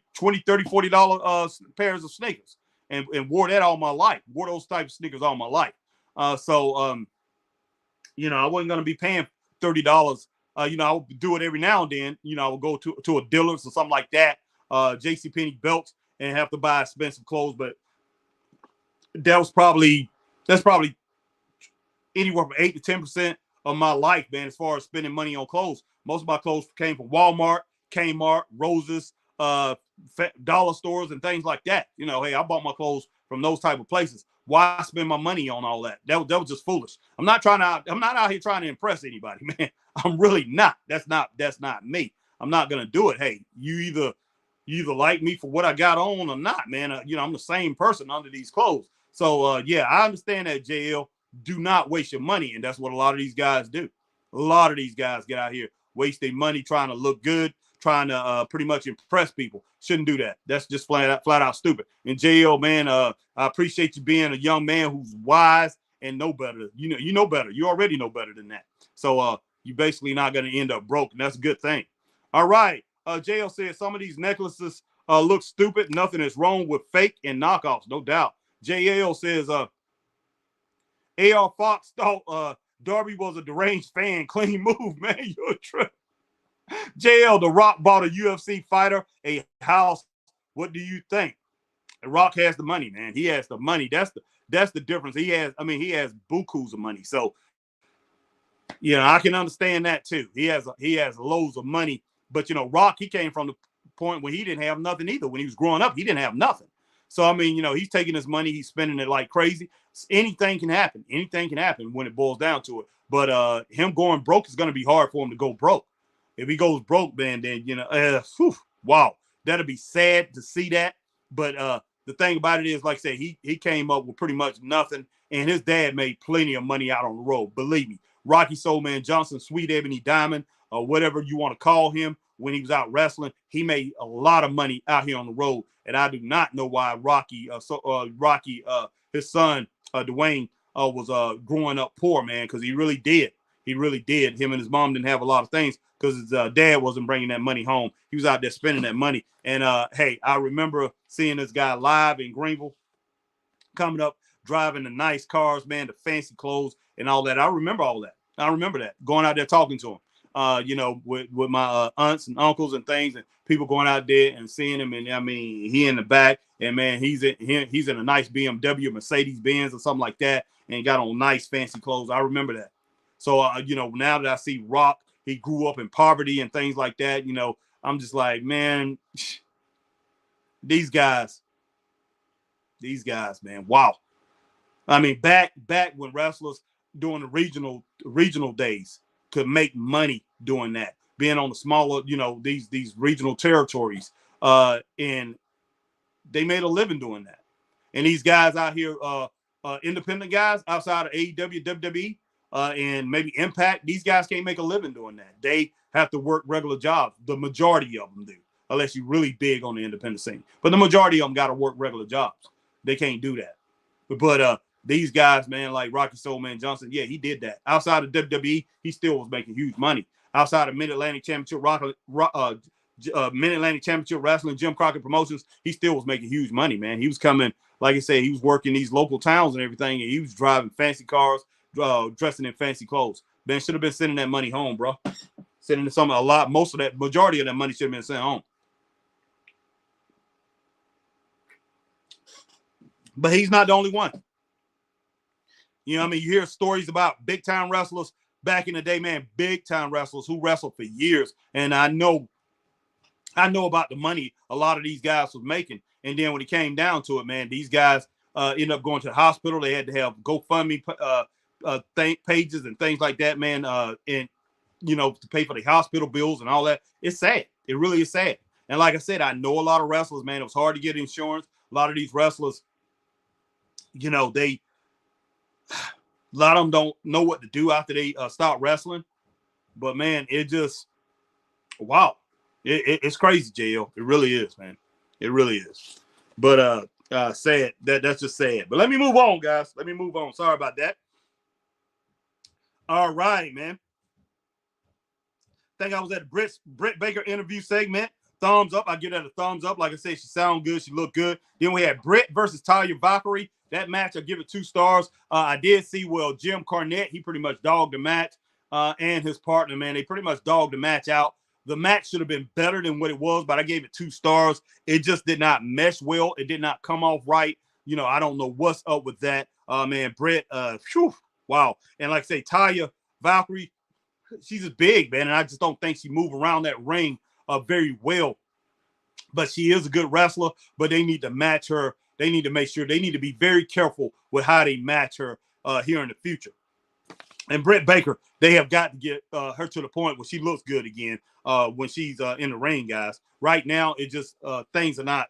pairs of sneakers, and wore that all my life. Wore those type of sneakers all my life. I wasn't gonna be paying $30. I would do it every now and then. I would go to a dealer's or something like that, JCPenney belts, and have to buy expensive clothes. But that's probably anywhere from 8 to 10% of my life, man, as far as spending money on clothes. Most of my clothes came from Walmart, Kmart, Roses, dollar stores, and things like that. Hey, I bought my clothes from those type of places. Why spend my money on all that? That was just foolish. I'm not out here trying to impress anybody, man. I'm really not. That's not me. I'm not gonna do it. Hey, you either like me for what I got on or not, man. I'm the same person under these clothes. So yeah, I understand that, JL. Do not waste your money, and that's what a lot of these guys do. A lot of these guys get out here, waste their money trying to look good, trying to pretty much impress people. Shouldn't do that. That's just flat out stupid. And JL, man, I appreciate you being a young man who's wise and know better. You know better. You already know better than that. So you basically not going to end up broke, and that's a good thing. All right. JL says some of these necklaces look stupid. Nothing is wrong with fake and knockoffs, no doubt. JL says AR Fox thought Darby was a deranged fan. Clean move, man. You're a trip. JL, The Rock bought a UFC fighter a house. What do you think? The Rock has the money, man. He has the money. That's the difference. He has bukus of money. So, I can understand that too. He has loads of money. But Rock, he came from the point where he didn't have nothing either. When he was growing up, he didn't have nothing. So he's taking his money, he's spending it like crazy. Anything can happen. Anything can happen when it boils down to it. But him going broke is going to be hard for him to go broke. If he goes broke, man, then wow, that'll be sad to see that. But the thing about it is, like I said, he came up with pretty much nothing, and his dad made plenty of money out on the road. Believe me, Rocky Soul Man Johnson, Sweet Ebony Diamond, or whatever you want to call him, when he was out wrestling, he made a lot of money out here on the road. And I do not know why Rocky, his son Dwayne, was growing up poor, man, because he really did. He really did. Him and his mom didn't have a lot of things because his dad wasn't bringing that money home. He was out there spending that money. And hey, I remember seeing this guy live in Greenville, coming up, driving the nice cars, man, the fancy clothes and all that. I remember all that. I remember that, going out there talking to him. With my aunts and uncles and things, and people going out there and seeing him. And he in the back, and man, he's in a nice BMW, Mercedes Benz or something like that, and got on nice fancy clothes. I remember that. So, now that I see Rock, he grew up in poverty and things like that. I'm just like, man, these guys, man, wow. Back when wrestlers during the regional days could make money doing that, being on the smaller, these regional territories, And they made a living doing that. And these guys out here, independent guys outside of AEW, WWE, and maybe Impact, these guys can't make a living doing that. They have to work regular jobs. The majority of them do, unless you're really big on the independent scene. But the majority of them got to work regular jobs. They can't do that. But these guys, man, like Rocky Soulman Johnson, yeah, he did that. Outside of WWE, he still was making huge money. Outside of Mid-Atlantic Championship, Mid-Atlantic Championship Wrestling, Jim Crockett Promotions, he still was making huge money, man. He was coming, like I said, he was working these local towns and everything, and he was driving fancy cars, dressing in fancy clothes. Man, should have been sending that money home, bro. Sending some, a lot, most of that, majority of that money should have been sent home. But he's not the only one. You know what I mean? You hear stories about big-time wrestlers back in the day, man, big-time wrestlers who wrestled for years. And I know about the money a lot of these guys was making. And then when it came down to it, man, these guys ended up going to the hospital. They had to have GoFundMe pages and things like that, man, and, you know, to pay for the hospital bills and all that. It's sad. It really is sad. And like I said, I know a lot of wrestlers, man. It was hard to get insurance. A lot of these wrestlers, you know, a lot of them don't know what to do after they start wrestling. But, man, it just, wow. It's crazy, JL. It really is, man. It really is. But sad. That's just sad. But let me move on, guys. Let me move on. Sorry about that. All right, man. I think I was at the Britt Baker interview segment. Thumbs up. I give that a thumbs up. Like I said, she sound good. She looked good. Then we had Britt versus Talia Valkyrie. That match, I give it 2 stars. I did see, well, Jim Cornette, he pretty much dogged the match, and his partner, man. They pretty much dogged the match out. The match should have been better than what it was, but I gave it 2 stars. It just did not mesh well. It did not come off right. You know, I don't know what's up with that. Man, Britt, wow. And like I say, Talia Valkyrie, she's just big, man, and I just don't think she moved around that ring very well. But she is a good wrestler, but they need to match her. They need to make sure, they need to be very careful with how they match her here in the future. And Britt Baker, they have got to get her to the point where she looks good again when she's in the ring, guys. Right now, it just things are not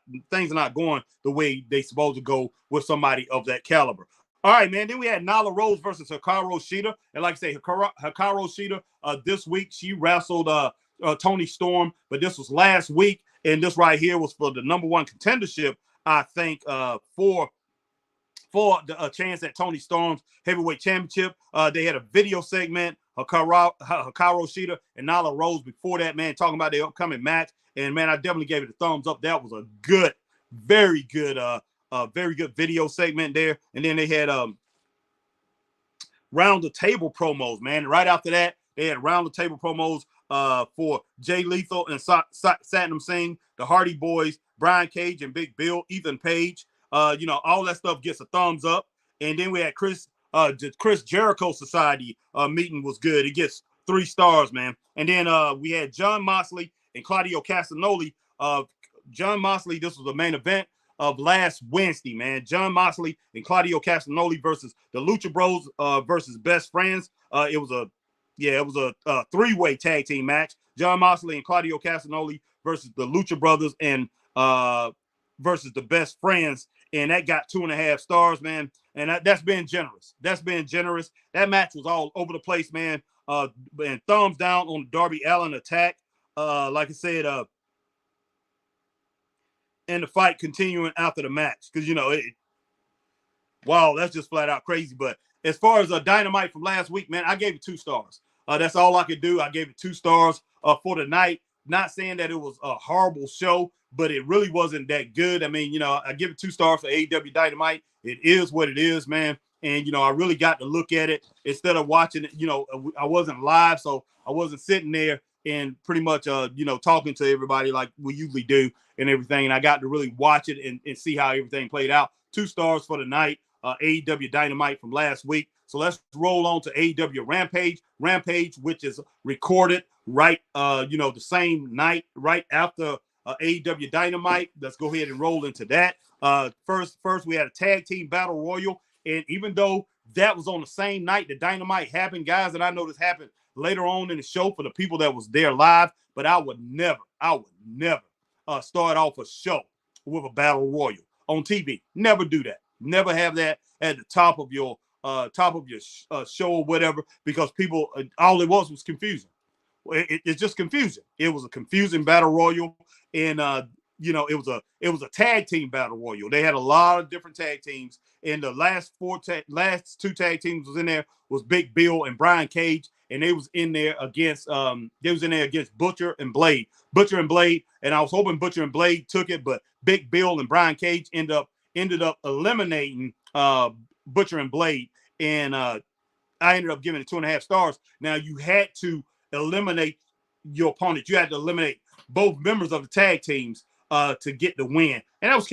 going the way they supposed to go with somebody of that caliber. All right, man. Then we had Nyla Rose versus Hikaru Shida, and like I say, Hikaru Shida this week she wrestled Toni Storm, but this was last week, and this right here was for the #1 contendership, I think, for the chance at Toni Storm's heavyweight championship. They had a video segment, Hikaru Shida and Nyla Rose before that, man, talking about their upcoming match. And, man, I definitely gave it a thumbs up. That was a good, very good video segment there. And then they had round the table promos, man. And right after that, they had round the table promos for Jay Lethal and Satnam Singh, the Hardy Boys, Brian Cage and Big Bill, Ethan Page. You know, all that stuff gets a thumbs up. And then we had Chris Jericho Society meeting was good. It gets 3 stars, man. And then we had Jon Moxley and Claudio Castagnoli. Jon Moxley, this was the main event of last Wednesday, man. Jon Moxley and Claudio Castagnoli versus the Lucha Bros versus Best Friends. It was a 3-way tag team match. Jon Moxley and Claudio Castagnoli versus the Lucha Brothers and versus the Best Friends, and that got 2.5 stars, man. And that's been generous. That's been generous. That match was all over the place, man. And thumbs down on the Darby Allin attack. Like I said, and the fight continuing after the match, because, you know, wow, that's just flat out crazy. But as far as Dynamite from last week, man, I gave it 2 stars. That's all I could do. I gave it 2 stars for the night. Not saying that it was a horrible show, but it really wasn't that good. I mean, you know, I give it 2 stars for AEW Dynamite. It is what it is, man. And, you know, I really got to look at it instead of watching it. You know, I wasn't live, so I wasn't sitting there and pretty much, you know, talking to everybody like we usually do and everything. And I got to really watch it and see how everything played out. 2 stars for the night, AEW Dynamite from last week. So let's roll on to AEW Rampage, which is recorded right, you know, the same night, right after AEW Dynamite. Let's go ahead and roll into that. First, we had a tag team battle royal. And even though that was on the same night that Dynamite happened, guys, and I know this happened later on in the show for the people that was there live, but I would never start off a show with a battle royal on TV. Never do that. Never have that at the top of your show or whatever, because people, all it was confusion. It's just confusing. It was a confusing battle royal, and it was a tag team battle royal. They had a lot of different tag teams, and the last two tag teams was in there was Big Bill and Brian Cage, and they was in there against Butcher and Blade. And I was hoping Butcher and Blade took it, but Big Bill and Brian Cage ended up eliminating Butcher and Blade, and I ended up giving it 2.5 stars. Now, you had to eliminate your opponent. You had to eliminate both members of the tag teams to get the win. And that was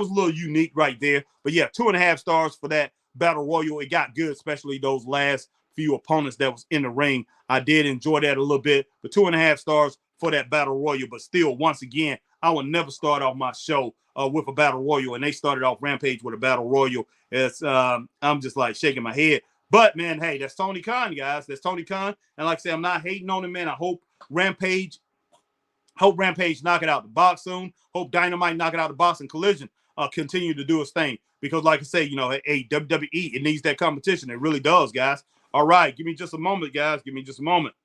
a little unique right there. But yeah, 2.5 stars for that battle royal. It got good, especially those last few opponents that was in the ring. I did enjoy that a little bit, but 2.5 stars for that battle royal. But still, once again, I would never start off my show with a battle royal, and they started off Rampage with a battle royal. I'm just like shaking my head. But, man, hey, that's Tony Khan, guys. That's Tony Khan. And like I said, I'm not hating on him, man. I hope Rampage knock it out the box soon. Hope Dynamite knock it out the box, and Collision continue to do its thing. Because, like I say, hey, WWE, it needs that competition. It really does, guys. All right, give me just a moment, guys. Give me just a moment.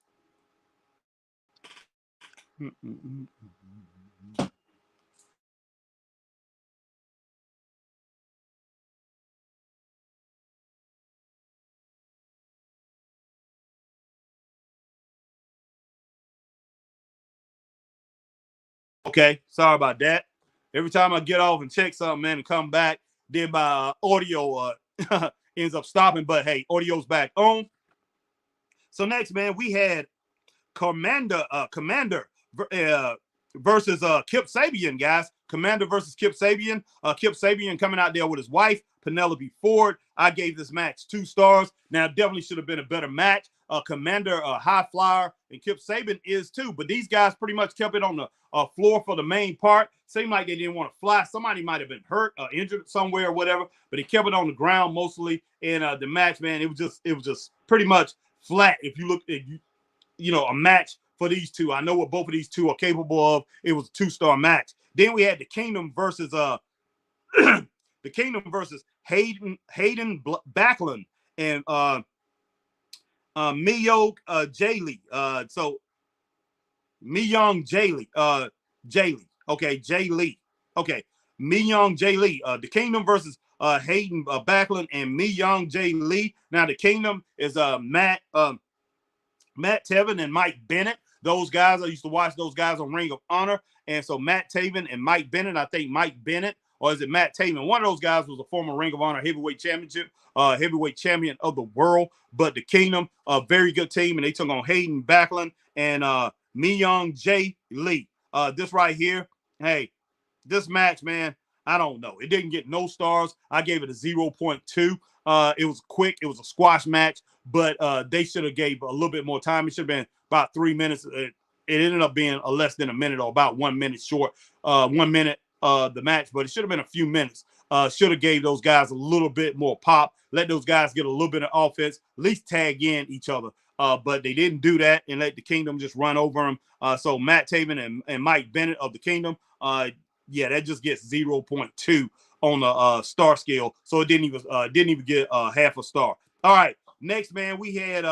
Okay, sorry about that. Every time I get off and check something, man, and come back, then my audio ends up stopping. But hey, audio's back on. So next, man, we had Commander versus Kip Sabian, guys. Commander versus Kip Sabian. Kip Sabian coming out there with his wife, Penelope Ford. I gave this match 2 stars. Now, definitely should have been a better match. Commander, high flyer, and Kip Sabian is too. But these guys pretty much kept it on the floor for the main part. Seemed like they didn't want to fly. Somebody might have been hurt or injured somewhere or whatever, but he kept it on the ground mostly. And the match, man, it was just pretty much flat. If you look at a match for these two, I know what both of these two are capable of. It was a 2-star match. Then we had the Kingdom versus Hayden Backlund and Miyong Jaylee. So Miyong Jaylee. Okay, Jaylee. Okay, Miyong Jaylee. The Kingdom versus Hayden Backlund and Miyong Jaylee. Now the Kingdom is Matt Taven and Mike Bennett. Those guys, I used to watch those guys on Ring of Honor. And so Matt Taven and Mike Bennett, I think Mike Bennett, or is it Matt Taven? One of those guys was a former Ring of Honor heavyweight champion of the world. But the Kingdom, a very good team, and they took on Hayden Backlund and Miyong J. Lee. This right here, hey, this match, man, I don't know. It didn't get no stars. I gave it a 0.2. It was quick. It was a squash match, but they should have gave a little bit more time. It should have been about 3 minutes. It ended up being less than a minute, or about 1 minute short. 1 minute the match, but it should have been a few minutes. Should have gave those guys a little bit more pop. Let those guys get a little bit of offense. At least tag in each other. But they didn't do that and let the Kingdom just run over them. So Matt Taven and Mike Bennett of the Kingdom, that just gets 0.2 on the star scale. So it didn't even get half a star. All right, next, man, we had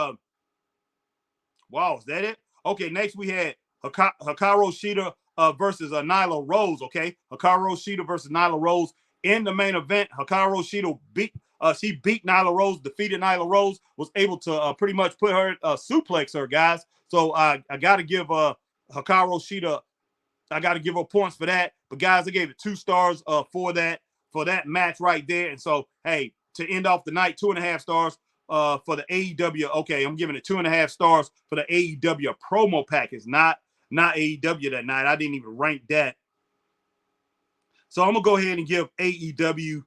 wow, is that it? Okay, next we had Hikaru Shida versus Nyla Rose. Okay, Hikaru Shida versus Nyla Rose in the main event. Hikaru Shida beat Nyla Rose, defeated Nyla Rose, was able to pretty much put her suplex her, guys. So I got to give Hikaru Shida, I got to give her points for that. But guys, I gave it 2 stars for that match right there. And so, hey, to end off the night, 2.5 stars for the AEW. Okay, I'm giving it 2.5 stars for the AEW promo package, not AEW that night. I didn't even rank that. So I'm gonna go ahead and give AEW.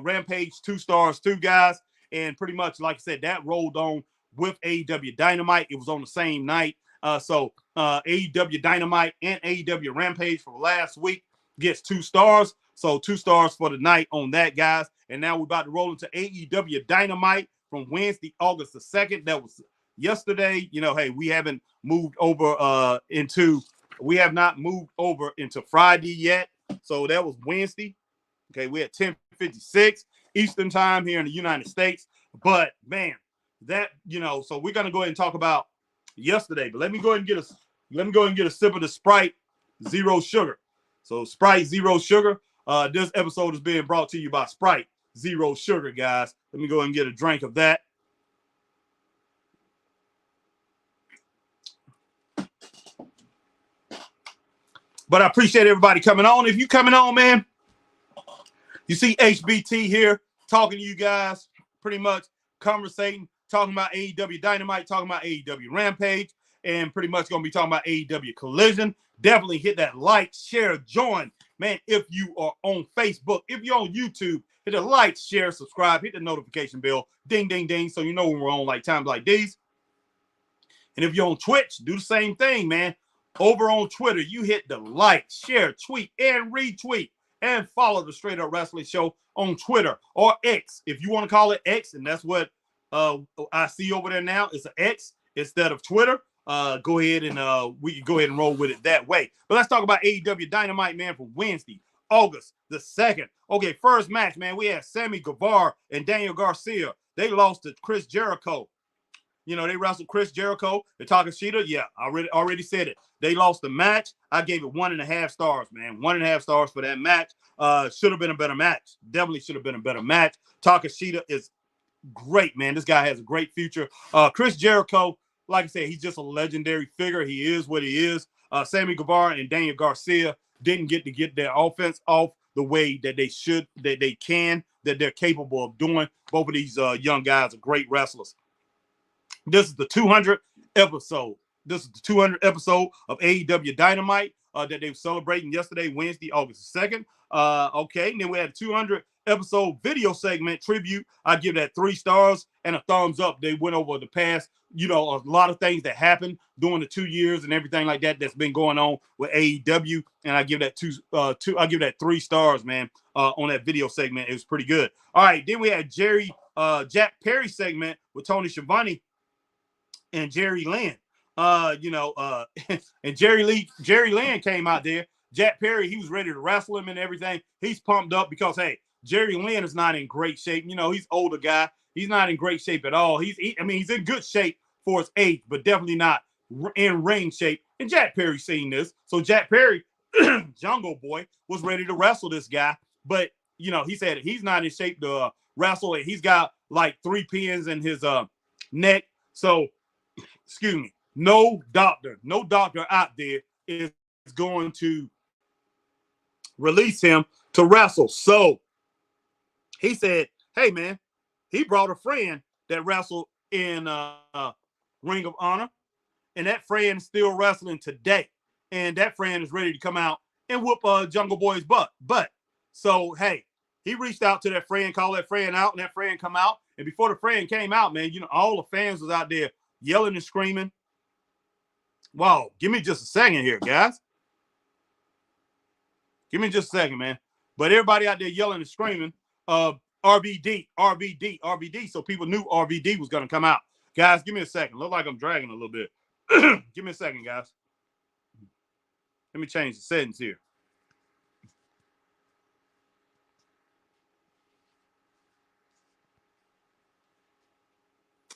Rampage 2 stars too, guys. And pretty much, like I said, that rolled on with AEW Dynamite. It was on the same night. So AEW Dynamite and AEW Rampage for last week gets 2 stars. So 2 stars for the night on that, guys. And now we're about to roll into AEW Dynamite from Wednesday, August the 2nd. That was yesterday. Hey, we haven't moved over into We have not moved over into Friday yet. So that was Wednesday. Okay, we're at 10:56 Eastern time here in the United States. But man, that, so we're gonna go ahead and talk about yesterday. But let me go ahead and get a sip of the Sprite Zero Sugar. So Sprite Zero Sugar. This episode is being brought to you by Sprite Zero Sugar, guys. Let me go ahead and get a drink of that. But I appreciate everybody coming on. If you coming on, man, you see HBT here talking to you guys, pretty much conversating, talking about AEW Dynamite, talking about AEW Rampage, and pretty much going to be talking about AEW Collision. Definitely hit that like, share, join. Man, if you are on Facebook, if you're on YouTube, hit the like, share, subscribe, hit the notification bell, ding, ding, ding, so you know when we're on like times like these. And if you're on Twitch, do the same thing, man. Over on Twitter, you hit the like, share, tweet, and retweet, and follow the Straight Up Wrestling Show on Twitter or X. If you want to call it X, and that's what I see over there now, it's an X instead of Twitter. Go ahead and we can go ahead and roll with it that way. But let's talk about AEW Dynamite, man, for Wednesday, August the 2nd. Okay, first match, man, we had Sammy Guevara and Daniel Garcia. They lost to Chris Jericho. They wrestled Chris Jericho, the Takashita. Yeah, I already said it. They lost the match. I gave it 1.5 stars, man. 1.5 stars for that match. Should have been a better match. Definitely should have been a better match. Takashita is great, man. This guy has a great future. Chris Jericho, like I said, he's just a legendary figure. He is what he is. Sammy Guevara and Daniel Garcia didn't get their offense off the way that they should, that they can, that they're capable of doing. Both of these young guys are great wrestlers. This is the 200th episode. This is the 200th episode of AEW Dynamite that they were celebrating yesterday, Wednesday, August 2nd. Okay, and then we had a 200 episode video segment tribute. I give that 3 stars and a thumbs up. They went over the past, a lot of things that happened during the 2 years and everything like that that's been going on with AEW, and I give that I give that 3 stars, man. On that video segment, it was pretty good. All right, then we had Jack Perry segment with Tony Schiavone and Jerry Lynn. And Jerry Lynn came out there. Jack Perry, he was ready to wrestle him and everything. He's pumped up because, hey, Jerry Lynn is not in great shape. He's older guy. He's not in great shape at all. He's in good shape for his age, but definitely not in ring shape. And Jack Perry seen this. So Jack Perry, Jungle Boy, was ready to wrestle this guy. But, he said he's not in shape to wrestle. He's got like 3 pins in his neck. So, excuse me, no doctor out there is going to release him to wrestle. So he said, hey, man, he brought a friend that wrestled in Ring of Honor, and that friend is still wrestling today. And that friend is ready to come out and whoop Jungle Boy's butt. But, so, hey, he reached out to that friend, called that friend out, and that friend come out. And before the friend came out, man, all the fans was out there yelling and screaming. Wow, give me just a second here, guys. Give me just a second, man. But everybody out there yelling and screaming, RVD, RVD, RVD. So people knew RVD was going to come out. Guys, give me a second. Look like I'm dragging a little bit. Give me a second, guys. Let me change the settings here.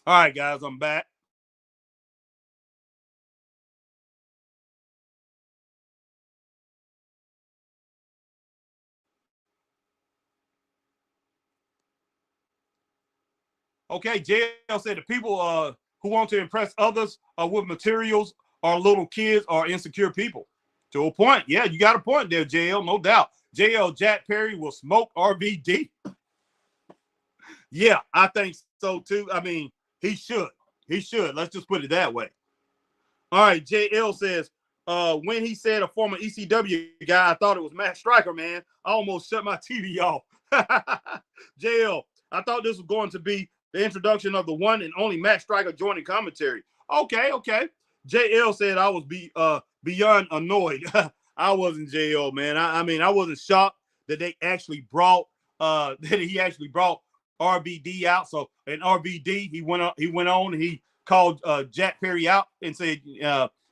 All right, guys, I'm back. Okay, JL said the people who want to impress others with materials are little kids or insecure people. To a point. Yeah, you got a point there, JL, no doubt. JL, Jack Perry will smoke RVD. Yeah, I think so too. I mean, he should. He should. Let's just put it that way. All right, JL says, when he said a former ECW guy, I thought it was Matt Striker, man. I almost shut my TV off. JL, I thought this was going to be the introduction of the one and only Matt Striker joining commentary. Okay. JL said I was beyond annoyed. I wasn't, JL, man. I mean, I wasn't shocked that they actually brought that he actually brought RVD out. So and RVD, he went on and he called Jack Perry out and said,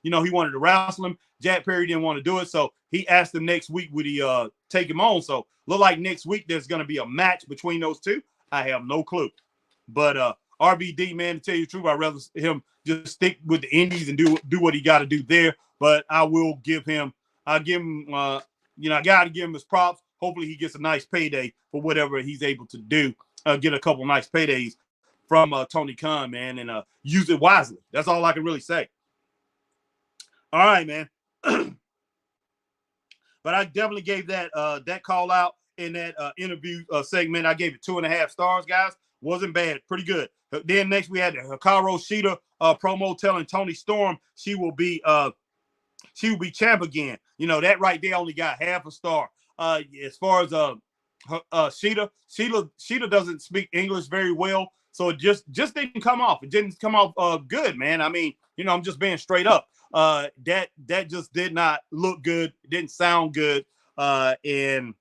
he wanted to wrestle him. Jack Perry didn't want to do it, so he asked him next week would he take him on. So look like next week there's going to be a match between those two. I have no clue. But RVD, man, to tell you the truth, I'd rather him just stick with the Indies and do what he got to do there. But I will give him, I got to give him his props. Hopefully he gets a nice payday for whatever he's able to do. Get a couple nice paydays from Tony Khan, man, and use it wisely. That's all I can really say. All right, man. But I definitely gave that call out in that interview segment. I gave it 2.5 stars, guys. Wasn't bad. Pretty good. Then next we had the Hikaru Shida promo telling Tony Storm she will be champ again. That right there only got half a star. As far as Shida doesn't speak English very well, so it just didn't come off. It didn't come off good, man. I mean, I'm just being straight up. That just did not look good. It didn't sound good. And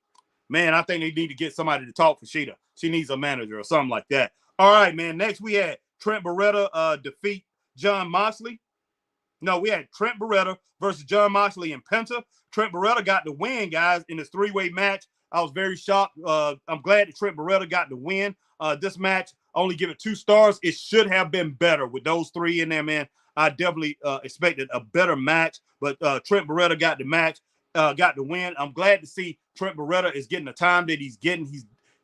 man, I think they need to get somebody to talk for Shida. She needs a manager or something like that. All right, man. Next we had Trent Beretta defeat Jon Moxley. No, we had Trent Beretta versus Jon Moxley and Penta. Trent Beretta got the win, guys, in this 3-way match. I was very shocked. I'm glad that Trent Beretta got the win. This match, I only give it 2 stars. It should have been better with those 3 in there, man. I definitely expected a better match, but Trent Beretta got the match, got the win. I'm glad to see Trent Beretta is getting the time that he's getting.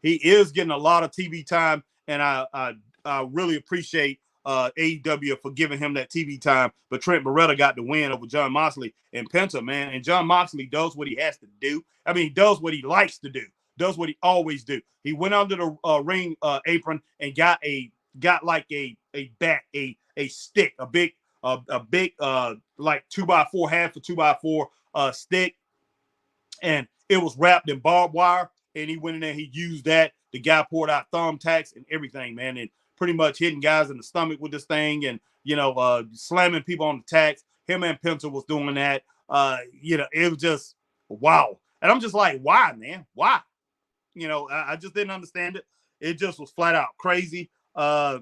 He is getting a lot of TV time, and I really appreciate AEW for giving him that TV time. But Trent Beretta got the win over Jon Moxley and Penta, man. And Jon Moxley does what he has to do. I mean, he does what he likes to do. Does what he always do. He went under the ring apron and got like a bat, a stick, a big like 2x4, half a 2x4 stick, and it was wrapped in barbed wire. And he went in there, he used that. The guy poured out thumbtacks and everything, man, and pretty much hitting guys in the stomach with this thing, and slamming people on the tacks. Him and Penta was doing that. It was just wow. And I'm just like, why, man? Why? I just didn't understand it. It just was flat out crazy. But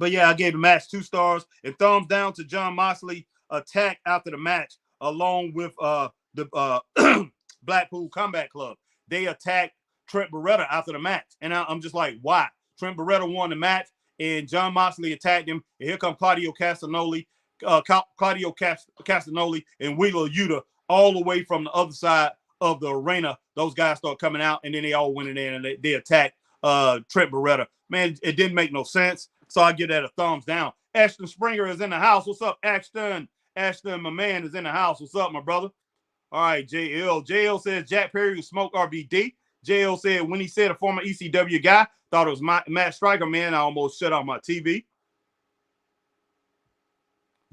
yeah, I gave the match 2 stars and thumbs down to Jon Moxley attack after the match, along with the Blackpool Combat Club. They attacked Trent Beretta after the match. And I'm just like, why? Trent Beretta won the match, and Jon Moxley attacked him. And here comes Claudio Castagnoli, and Wheeler Yuta all the way from the other side of the arena. Those guys start coming out, and then they all went in there and they attacked Trent Beretta. Man, it didn't make no sense. So I give that a thumbs down. Ashton Springer is in the house. What's up, Ashton? Ashton, my man, is in the house. What's up, my brother? All right, JL. JL says Jack Perry will smoke RVD. JL said when he said a former ECW guy, thought it was Matt Striker, man. I almost shut off my TV.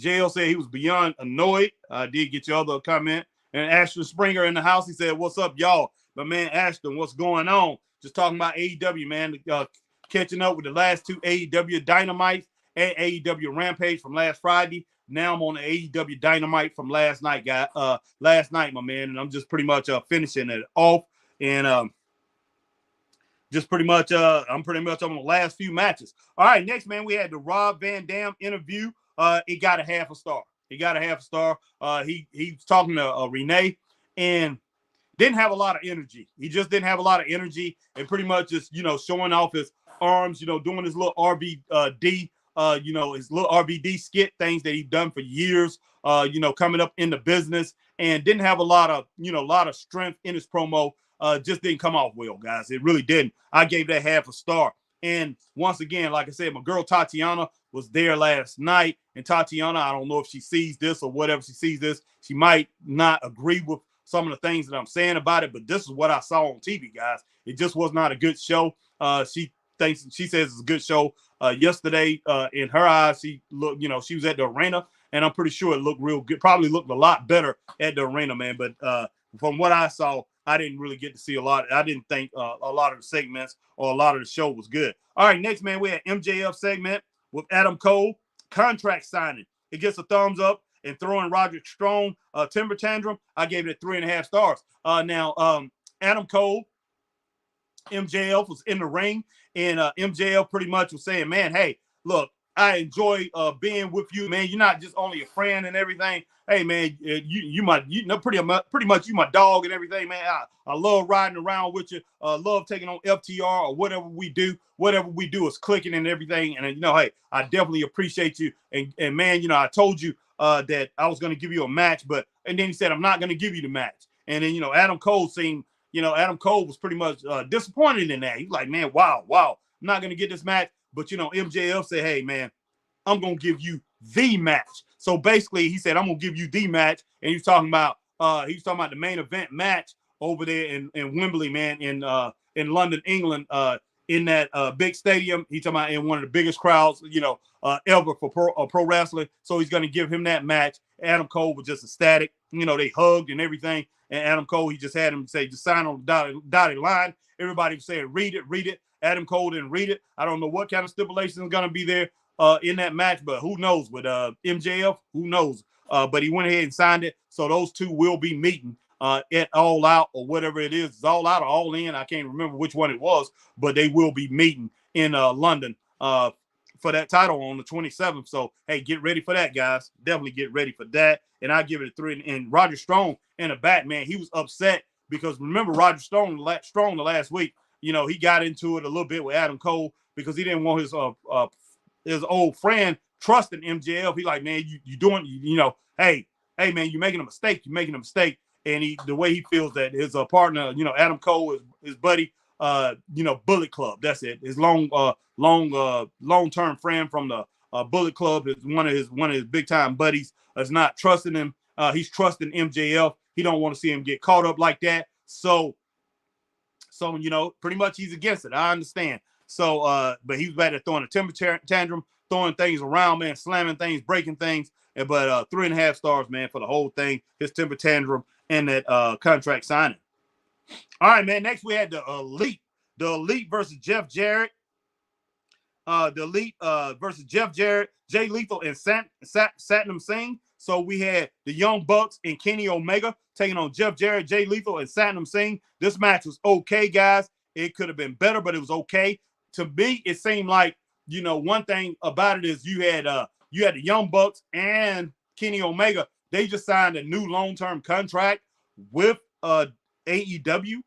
JL said he was beyond annoyed. I did get your other comment. And Ashton Springer in the house, he said, what's up, y'all? But man, Ashton, what's going on? Just talking about AEW, man. Catching up with the last 2 AEW Dynamites and AEW Rampage from last Friday. Now I'm on the AEW Dynamite from last night, guy. Last night, my man, and I'm just pretty much finishing it off, and just pretty much I'm pretty much on the last few matches. All right, next, man, we had the Rob Van Dam interview. It got a half a star. He got a half a star. He was talking to Renee and didn't have a lot of energy. He just didn't have a lot of energy, and pretty much just showing off his arms, doing his little RVD. His little RVD skit things that he's done for years, coming up in the business, and didn't have a lot of strength in his promo. Just didn't come off well, guys. It really didn't. I gave that half a star. And once again, like I said, my girl Tatiana was there last night, and Tatiana, I don't know if she sees this or whatever she sees this, she might not agree with some of the things that I'm saying about it, but this is what I saw on TV, guys. It just was not a good show. She says it's a good show. Yesterday, in her eyes, she looked, she was at the arena, and I'm pretty sure it looked real good. Probably looked a lot better at the arena, man. But from what I saw, I didn't really get to see a lot. I didn't think a lot of the segments or a lot of the show was good. All right, next, man, we had MJF segment with Adam Cole, contract signing. It gets a thumbs up, and throwing Roderick Strong, Timber Tantrum, I gave it 3.5 stars. Now, Adam Cole, MJF was in the ring, and MJF pretty much was saying, man, hey, look, I enjoy being with you, man. You're not just only a friend and everything. Hey, man, you know pretty much you my dog and everything, man. I love riding around with you. Love taking on FTR or whatever we do. Whatever we do is clicking and everything. And you know, hey, I definitely appreciate you. And man, you know, I told you that I was going to give you a match, and then he said I'm not going to give you the match. And then Adam Cole Adam Cole was pretty much disappointed in that. He's like, man, wow, I'm not going to get this match. But MJF said, hey, man, I'm going to give you the match. So basically, he said, I'm going to give you the match. And he was talking about the main event match over there in Wembley, man, in London, England, in that big stadium. He's talking about in one of the biggest crowds, ever for pro wrestling. So he's going to give him that match. Adam Cole was just ecstatic. They hugged and everything. And Adam Cole, he just had him say, just sign on the dotted line. Everybody was saying, read it. Adam Cole didn't read it. I don't know what kind of stipulation is going to be there in that match, but who knows with MJF, who knows? But he went ahead and signed it. So those two will be meeting at All Out or whatever it is. It's All Out or All In. I can't remember which one it was, but they will be meeting in London for that title on the 27th. So, hey, get ready for that, guys. Definitely get ready for that. And I give it a 3. And Roger Strong in the back, man, he was upset because remember Roger Strong the last week, he got into it a little bit with Adam Cole because he didn't want his old friend trusting MJF. He like, man, you doing, hey, man, you're making a mistake. And the way he feels that his partner, Adam Cole, his buddy, Bullet Club. That's it. His long-term friend from the Bullet Club is one of his big time buddies. Is not trusting him. He's trusting MJF. He don't want to see him get caught up like that. So pretty much he's against it. I understand. So, but he was back there throwing a temper tantrum, throwing things around, man, slamming things, breaking things. But 3.5 stars, man, for the whole thing, his temper tantrum and that contract signing. All right, man. Next we had the Elite versus Jeff Jarrett. The Elite versus Jeff Jarrett, Jay Lethal, and Satnam Singh. So we had the Young Bucks and Kenny Omega taking on Jeff Jarrett, Jay Lethal, and Satnam Singh. This match was okay, guys. It could have been better, but it was okay. To me, it seemed like, one thing about it is you had the Young Bucks and Kenny Omega. They just signed a new long-term contract with AEW,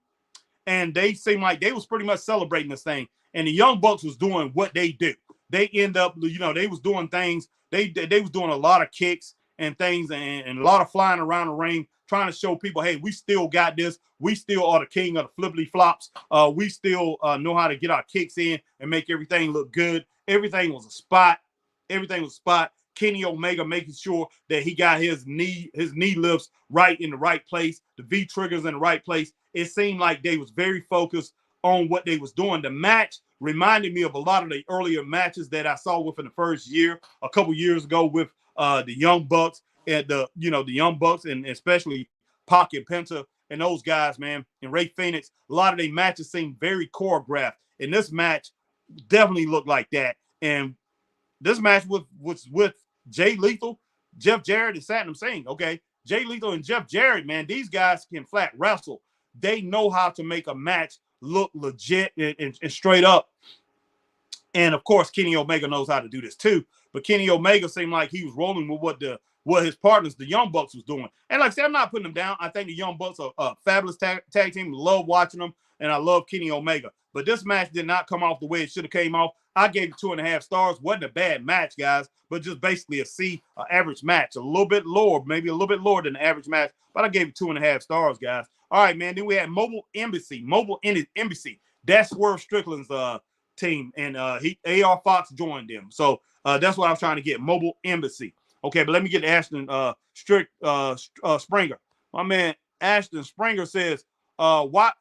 and they seemed like they was pretty much celebrating this thing. And the Young Bucks was doing what they do. They end up, they was doing things. They was doing a lot of kicks and things and a lot of flying around the ring, trying to show people, hey, we still got this. We still are the king of the flippity flops. We still know how to get our kicks in and make everything look good. Everything was a spot. Kenny Omega making sure that he got his knee lifts right in the right place. The V triggers in the right place. It seemed like they was very focused on what they was doing. The match reminded me of a lot of the earlier matches that I saw within the first year, a couple years ago with the Young Bucks and the Young Bucks and especially Pac and Penta and those guys, man, and Ray Phoenix. A lot of their matches seemed very choreographed, and this match definitely looked like that. And this match was with Jay Lethal, Jeff Jarrett, and Satnam Singh. Okay, Jay Lethal and Jeff Jarrett, man, these guys can flat wrestle. They know how to make a match look legit and straight up. And of course, Kenny Omega knows how to do this too. But Kenny Omega seemed like he was rolling with what his partners, the Young Bucks, was doing. And like I said, I'm not putting them down. I think the Young Bucks are a fabulous tag team. Love watching them, and I love Kenny Omega. But this match did not come off the way it should have came off. I gave it 2.5 stars. Wasn't a bad match, guys, but just basically a C, average match. A little bit lower, maybe a little bit lower than the average match, but I gave it 2.5 stars, guys. All right, man. Then we had Mobile Embassy. That's Swerve Strickland's team, and AR Fox joined them. So that's what I was trying to get. Mobile Embassy. Okay, but let me get to Ashton Springer. My man Ashton Springer says, why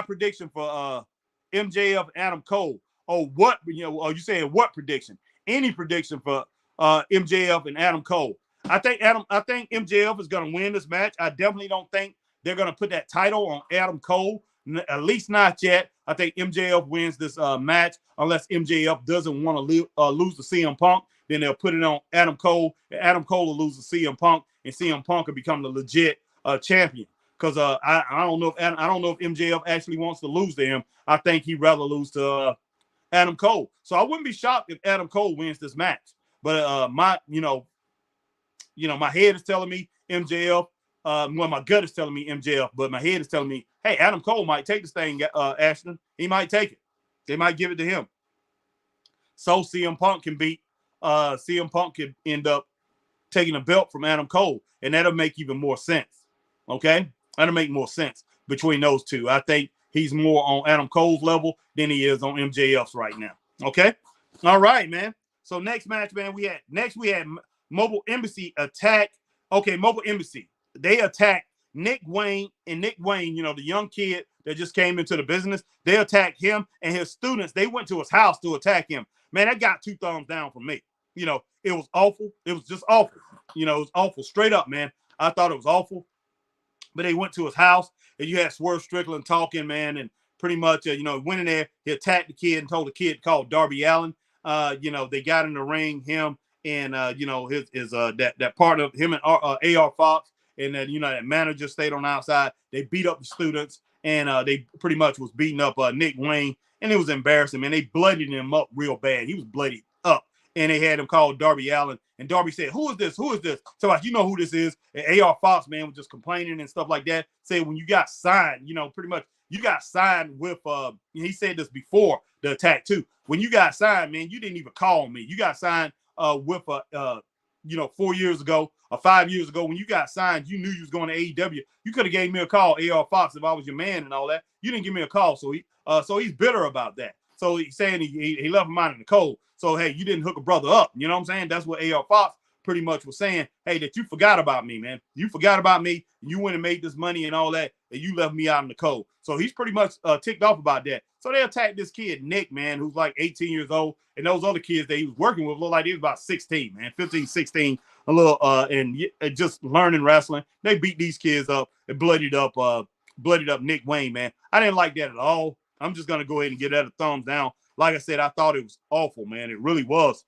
prediction for MJF and Adam Cole? Oh, what you saying what prediction? Any prediction for MJF and Adam Cole? I think MJF is gonna win this match. I definitely don't think they're gonna put that title on Adam Cole. At least not yet. I think MJF wins this match unless MJF doesn't want to lose to CM Punk. Then they'll put it on Adam Cole. And Adam Cole will lose to CM Punk, and CM Punk will become the legit champion. Because I don't know if MJF actually wants to lose to him. I think he'd rather lose to Adam Cole. So I wouldn't be shocked if Adam Cole wins this match. But my head is telling me MJF. Well, my gut is telling me MJF, but my head is telling me, hey, Adam Cole might take this thing, Ashton. He might take it. They might give it to him. So CM Punk can beat. CM Punk could end up taking a belt from Adam Cole, and that'll make even more sense. Okay, that'll make more sense between those two. I think he's more on Adam Cole's level than he is on MJF's right now. Okay, all right, man. So next match, man, we had Mobile Embassy attack. Okay, Mobile Embassy. They attacked Nick Wayne, and Nick Wayne, the young kid that just came into the business. They attacked him and his students. They went to his house to attack him. Man, that got 2 thumbs down from me. It was awful. It was just awful. It was awful. Straight up, man. I thought it was awful. But they went to his house, and you had Swerve Strickland talking, man, and pretty much, went in there. He attacked the kid and told the kid to call Darby Allin. They got in the ring, him and, his that part of him and AR Fox, and then, that manager stayed on the outside. They beat up the students, and they pretty much was beating up Nick Wayne, and it was embarrassing, man. They bloodied him up real bad. He was bloodied up, and they had him call Darby Allin, and Darby said, who is this? Who is this? So, like, who this is? And AR Fox, man, was just complaining and stuff like that. Said when you got signed, pretty much you got signed with, he said this before the attack too. When you got signed, man, you didn't even call me. You got signed with 4 years ago or 5 years ago. When you got signed, you knew you was going to AEW. You could have gave me a call, AR Fox, if I was your man and all that. You didn't give me a call, so he's bitter about that. So he's saying he left him out in the cold. So hey, you didn't hook a brother up. You know what I'm saying? That's what AR Fox pretty much was saying. Hey, that you forgot about me, man. You forgot about me. You went and made this money and all that, and you left me out in the cold. So he's pretty much ticked off about that. So they attacked this kid, Nick, man, who's like 18 years old. And those other kids that he was working with looked like he was about 16, man, 15, 16, a little, and just learning wrestling. They beat these kids up and bloodied up Nick Wayne, man. I didn't like that at all. I'm just going to go ahead and give that a thumbs down. Like I said, I thought it was awful, man. It really was.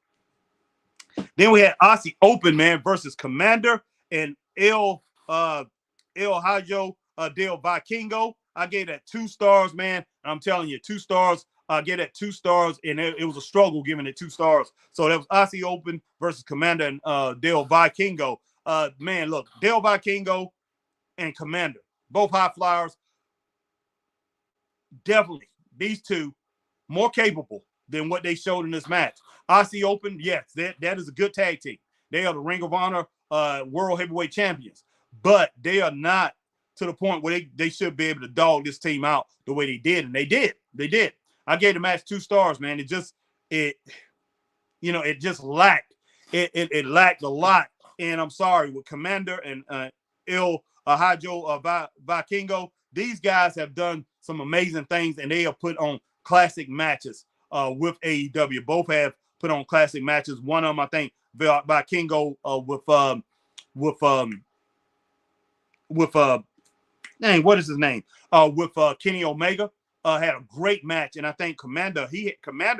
Then we had Aussie Open, man, versus Commander and El Hijo del Vikingo. I gave that 2 stars, man. I'm telling you, 2 stars. I gave that 2 stars, and it was a struggle giving it 2 stars. So that was Aussie Open versus Commander and Del Vikingo. Man, look, Del Vikingo and Commander, both high flyers. Definitely, these two more capable than what they showed in this match. Aussie Open, yes, that is a good tag team. They are the Ring of Honor World Heavyweight Champions, but they are not to the point where they should be able to dog this team out the way they did, and they did. I gave the match 2 stars, man. It just lacked. It lacked a lot, and I'm sorry with Commander and El Hijo Vikingo. These guys have done some amazing things, and they have put on classic matches with AEW. Both have put on classic matches. One of them, I think, Vikingo what is his name? With Kenny Omega, had a great match, and I think Commander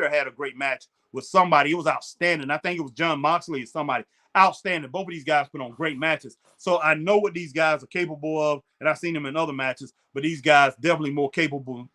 had a great match with somebody. It was outstanding. I think it was John Moxley or somebody. Outstanding. Both of these guys put on great matches. So I know what these guys are capable of, and I've seen them in other matches, but these guys definitely more capable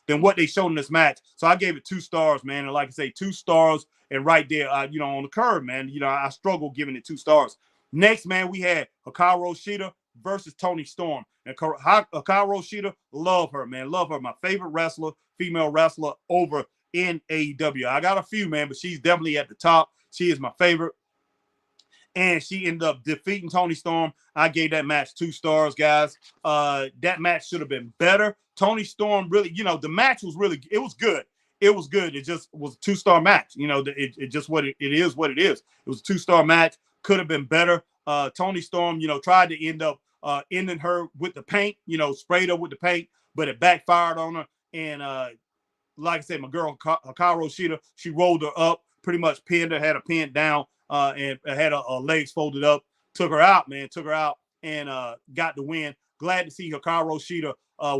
than what they showed in this match. So I gave it 2 stars, man. And like I say, 2 stars, and right there, on the curve, man, I struggle giving it 2 stars. Next, man, we had Hikaru Shida versus Toni Storm. And Hikaru Shida, love her, man. Love her. My favorite wrestler, female wrestler over in AEW. I got a few, man, but she's definitely at the top. She is my favorite. And she ended up defeating Toni Storm. I gave that match 2 stars, guys. That match should have been better. Toni Storm really, the match was really, it was good. It was good. It just was a 2-star match. It just it is what it is. It was a 2-star match. Could have been better. Toni Storm, tried to end up ending her with the paint, sprayed her with the paint, but it backfired on her. And like I said, my girl Hikaru Shida, she rolled her up, pretty much pinned her, had her pinned down, and had her legs folded up, took her out, man, and got the win. Glad to see Hikaru Shida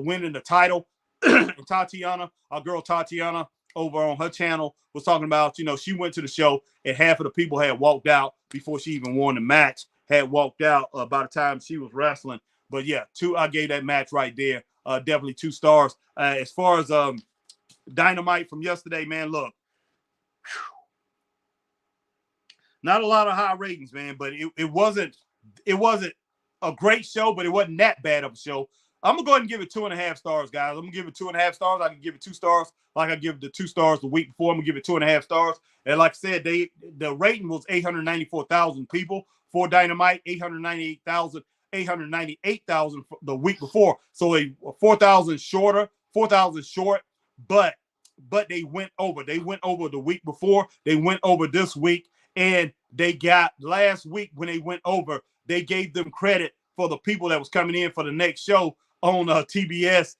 winning the title. And Tatiana, our girl Tatiana, over on her channel, was talking about, she went to the show and half of the people had walked out before she even won the match, had walked out by the time she was wrestling. But yeah, I gave that match right there. Definitely 2 stars. As far as Dynamite from yesterday, man. Look, not a lot of high ratings, man, but it wasn't a great show, but it wasn't that bad of a show. I'm gonna go ahead and give it 2.5 stars, guys. I'm gonna give it 2.5 stars. I can give it 2 stars, like I give it the 2 stars the week before. I'm gonna give it 2.5 stars. And like I said, the rating was 894,000 people for Dynamite, 898,000 the week before. So a 4,000 short, but they went over. They went over the week before. They went over this week, and they got last week when they went over. They gave them credit for the people that was coming in for the next show on TBS.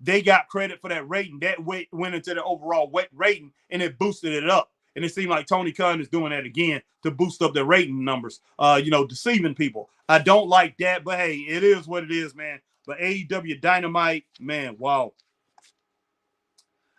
They got credit for that rating. That went into the overall rating, and it boosted it up. And it seemed like Tony Khan is doing that again to boost up the rating numbers, deceiving people. I don't like that, but hey, it is what it is, man. But AEW Dynamite, man, wow.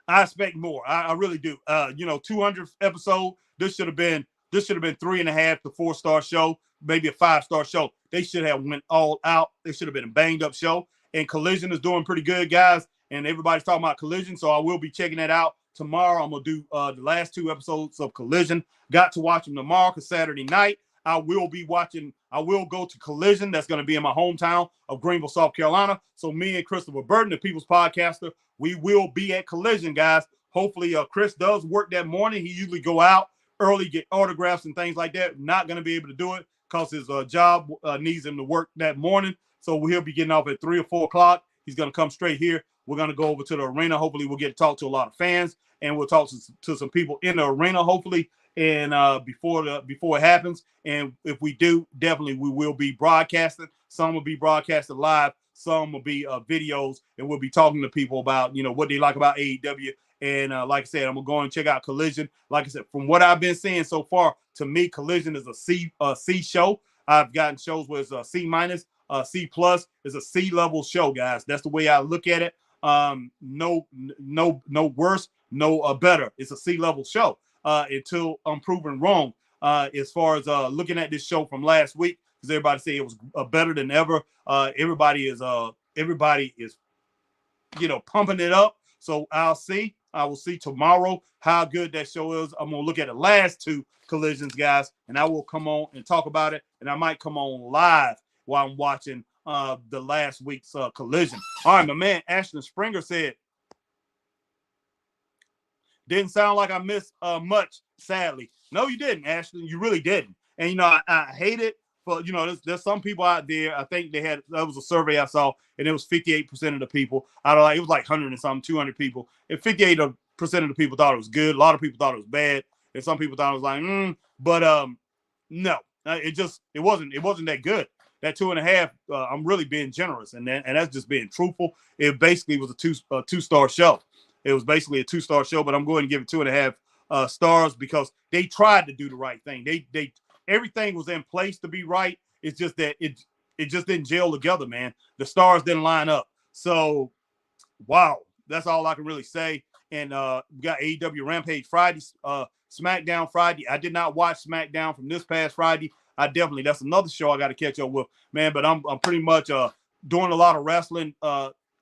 I expect more. I really do. 200th episode. This should have been 3.5 to 4-star show, maybe a 5-star show. They should have went all out. They should have been a banged up show. And Collision is doing pretty good, guys. And everybody's talking about Collision, so I will be checking that out tomorrow. I'm gonna do the last 2 episodes of Collision. Got to watch them tomorrow because Saturday night I will go to Collision. That's going to be in my hometown of Greenville, South Carolina. So me and Christopher Burton, the People's Podcaster, we will be at Collision, guys. Hopefully, Chris does work that morning. He usually go out early, get autographs and things like that. Not going to be able to do it because his job needs him to work that morning. So he'll be getting off at 3 or 4 o'clock. He's going to come straight here. We're going to go over to the arena. Hopefully, we'll get to talk to a lot of fans, and we'll talk to some people in the arena, hopefully, and before it happens. And if we do, definitely we will be broadcasting. Some will be broadcasted live. Some will be videos, and we'll be talking to people about what they like about AEW. And like I said, I'm gonna go and check out Collision. Like I said, from what I've been seeing so far, to me, Collision is a C show. I've gotten shows where it's a C minus, C plus. Is a C level show, guys. That's the way I look at it. No worse, no better. It's a C level show until I'm proven wrong. As far as looking at this show from last week, because everybody said it was better than ever. Everybody is pumping it up. So I will see tomorrow how good that show is. I'm gonna look at the last 2 Collisions, guys, and I will come on and talk about it. And I might come on live while I'm watching the last week's Collision. All right, my man Ashton Springer said, didn't sound like I missed much, sadly. No, you didn't, Ashton. You really didn't. And I hate it. But there's some people out there. I think that was a survey I saw, and it was 58% of the people. It was like 100 and something, 200 people. And 58% of the people thought it was good. A lot of people thought it was bad, and some people thought it was like, but no, it wasn't that good. That 2.5, I'm really being generous, and that's just being truthful. It basically was a 2-star show. It was basically a 2-star show, but I'm going to give it 2.5 stars because they tried to do the right thing. They everything was in place to be right. It's just that it just didn't gel together, man. The stars didn't line up. So, wow, that's all I can really say. And we got AEW Rampage Friday, SmackDown Friday. I did not watch SmackDown from this past Friday. That's another show I got to catch up with, man. But I'm pretty much doing a lot of wrestling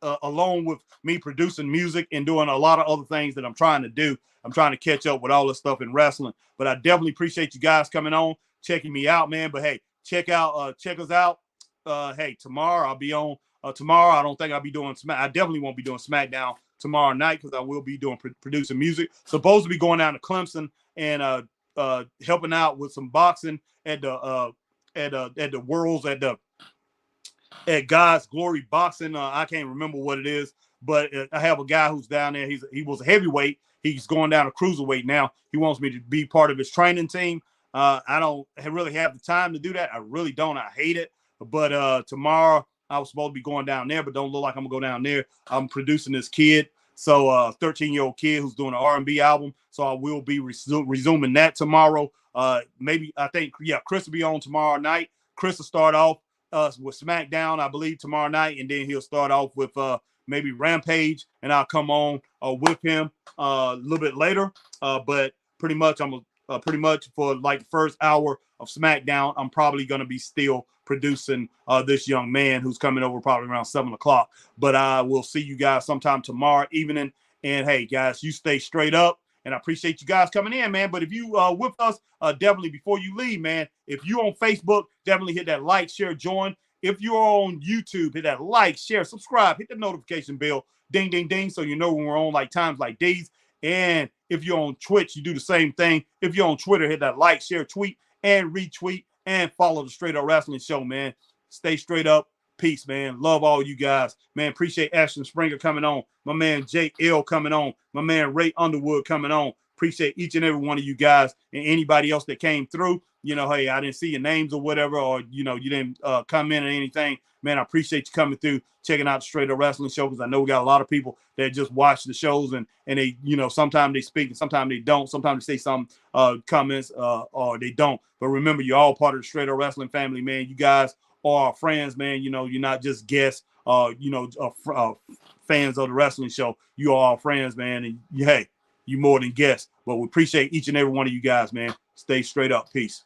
along with me producing music and doing a lot of other things that I'm trying to do. I'm trying to catch up with all this stuff in wrestling. But I definitely appreciate you guys coming on, checking me out, man. But hey, check us out. Hey, tomorrow I'll be on. Tomorrow I don't think I'll be doing I definitely won't be doing SmackDown tomorrow night because I will be doing producing music. Supposed to be going down to Clemson and helping out with some boxing at the Worlds at God's Glory Boxing. I can't remember what it is, but I have a guy who's down there. He was a heavyweight. He's going down to cruiserweight now. He wants me to be part of his training team. I don't really have the time to do that. I really don't. I hate it. But tomorrow I was supposed to be going down there, but don't look like I'm gonna go down there. I'm producing this kid, so 13-year-old kid who's doing an R&B album. So I will be resuming that tomorrow. Maybe I think Chris will be on tomorrow night. Chris will start off with SmackDown, I believe, tomorrow night, and then he'll start off with maybe Rampage, and I'll come on with him a little bit later. But pretty much pretty much for like the first hour of SmackDown, I'm probably going to be still producing this young man who's coming over probably around 7 o'clock. But I will see you guys sometime tomorrow evening And hey, guys, you stay straight up. And I appreciate you guys coming in, man. But if you with us, definitely before you leave, man, if you on Facebook, definitely hit that like, share, join. If you're on YouTube, hit that like, share, subscribe, hit the notification bell, ding, ding, ding, so you know when we're on like times like these. And if you're on Twitch, you do the same thing. If you're on Twitter, hit that like, share, tweet, and retweet, and follow the Straight Up Wrestling Show, man. Stay straight up. Peace, man. Love all you guys. Man, appreciate Ashton Springer coming on. My man J.L. coming on. My man Ray Underwood coming on. Appreciate each and every one of you guys and anybody else that came through. You know, hey, I didn't see your names or whatever, or, you know, you didn't come in or anything. Man, I appreciate you coming through, checking out the Straight Up Wrestling Show, because I know we got a lot of people that just watch the shows and they, you know, sometimes they speak and sometimes they don't. Sometimes they say some comments or they don't. But remember, you're all part of the Straight Up Wrestling family, man. You guys are our friends, man. You know, you're not just guests, fans of the wrestling show. You are our friends, man. And hey, you more than guests. But we appreciate each and every one of you guys, man. Stay straight up. Peace.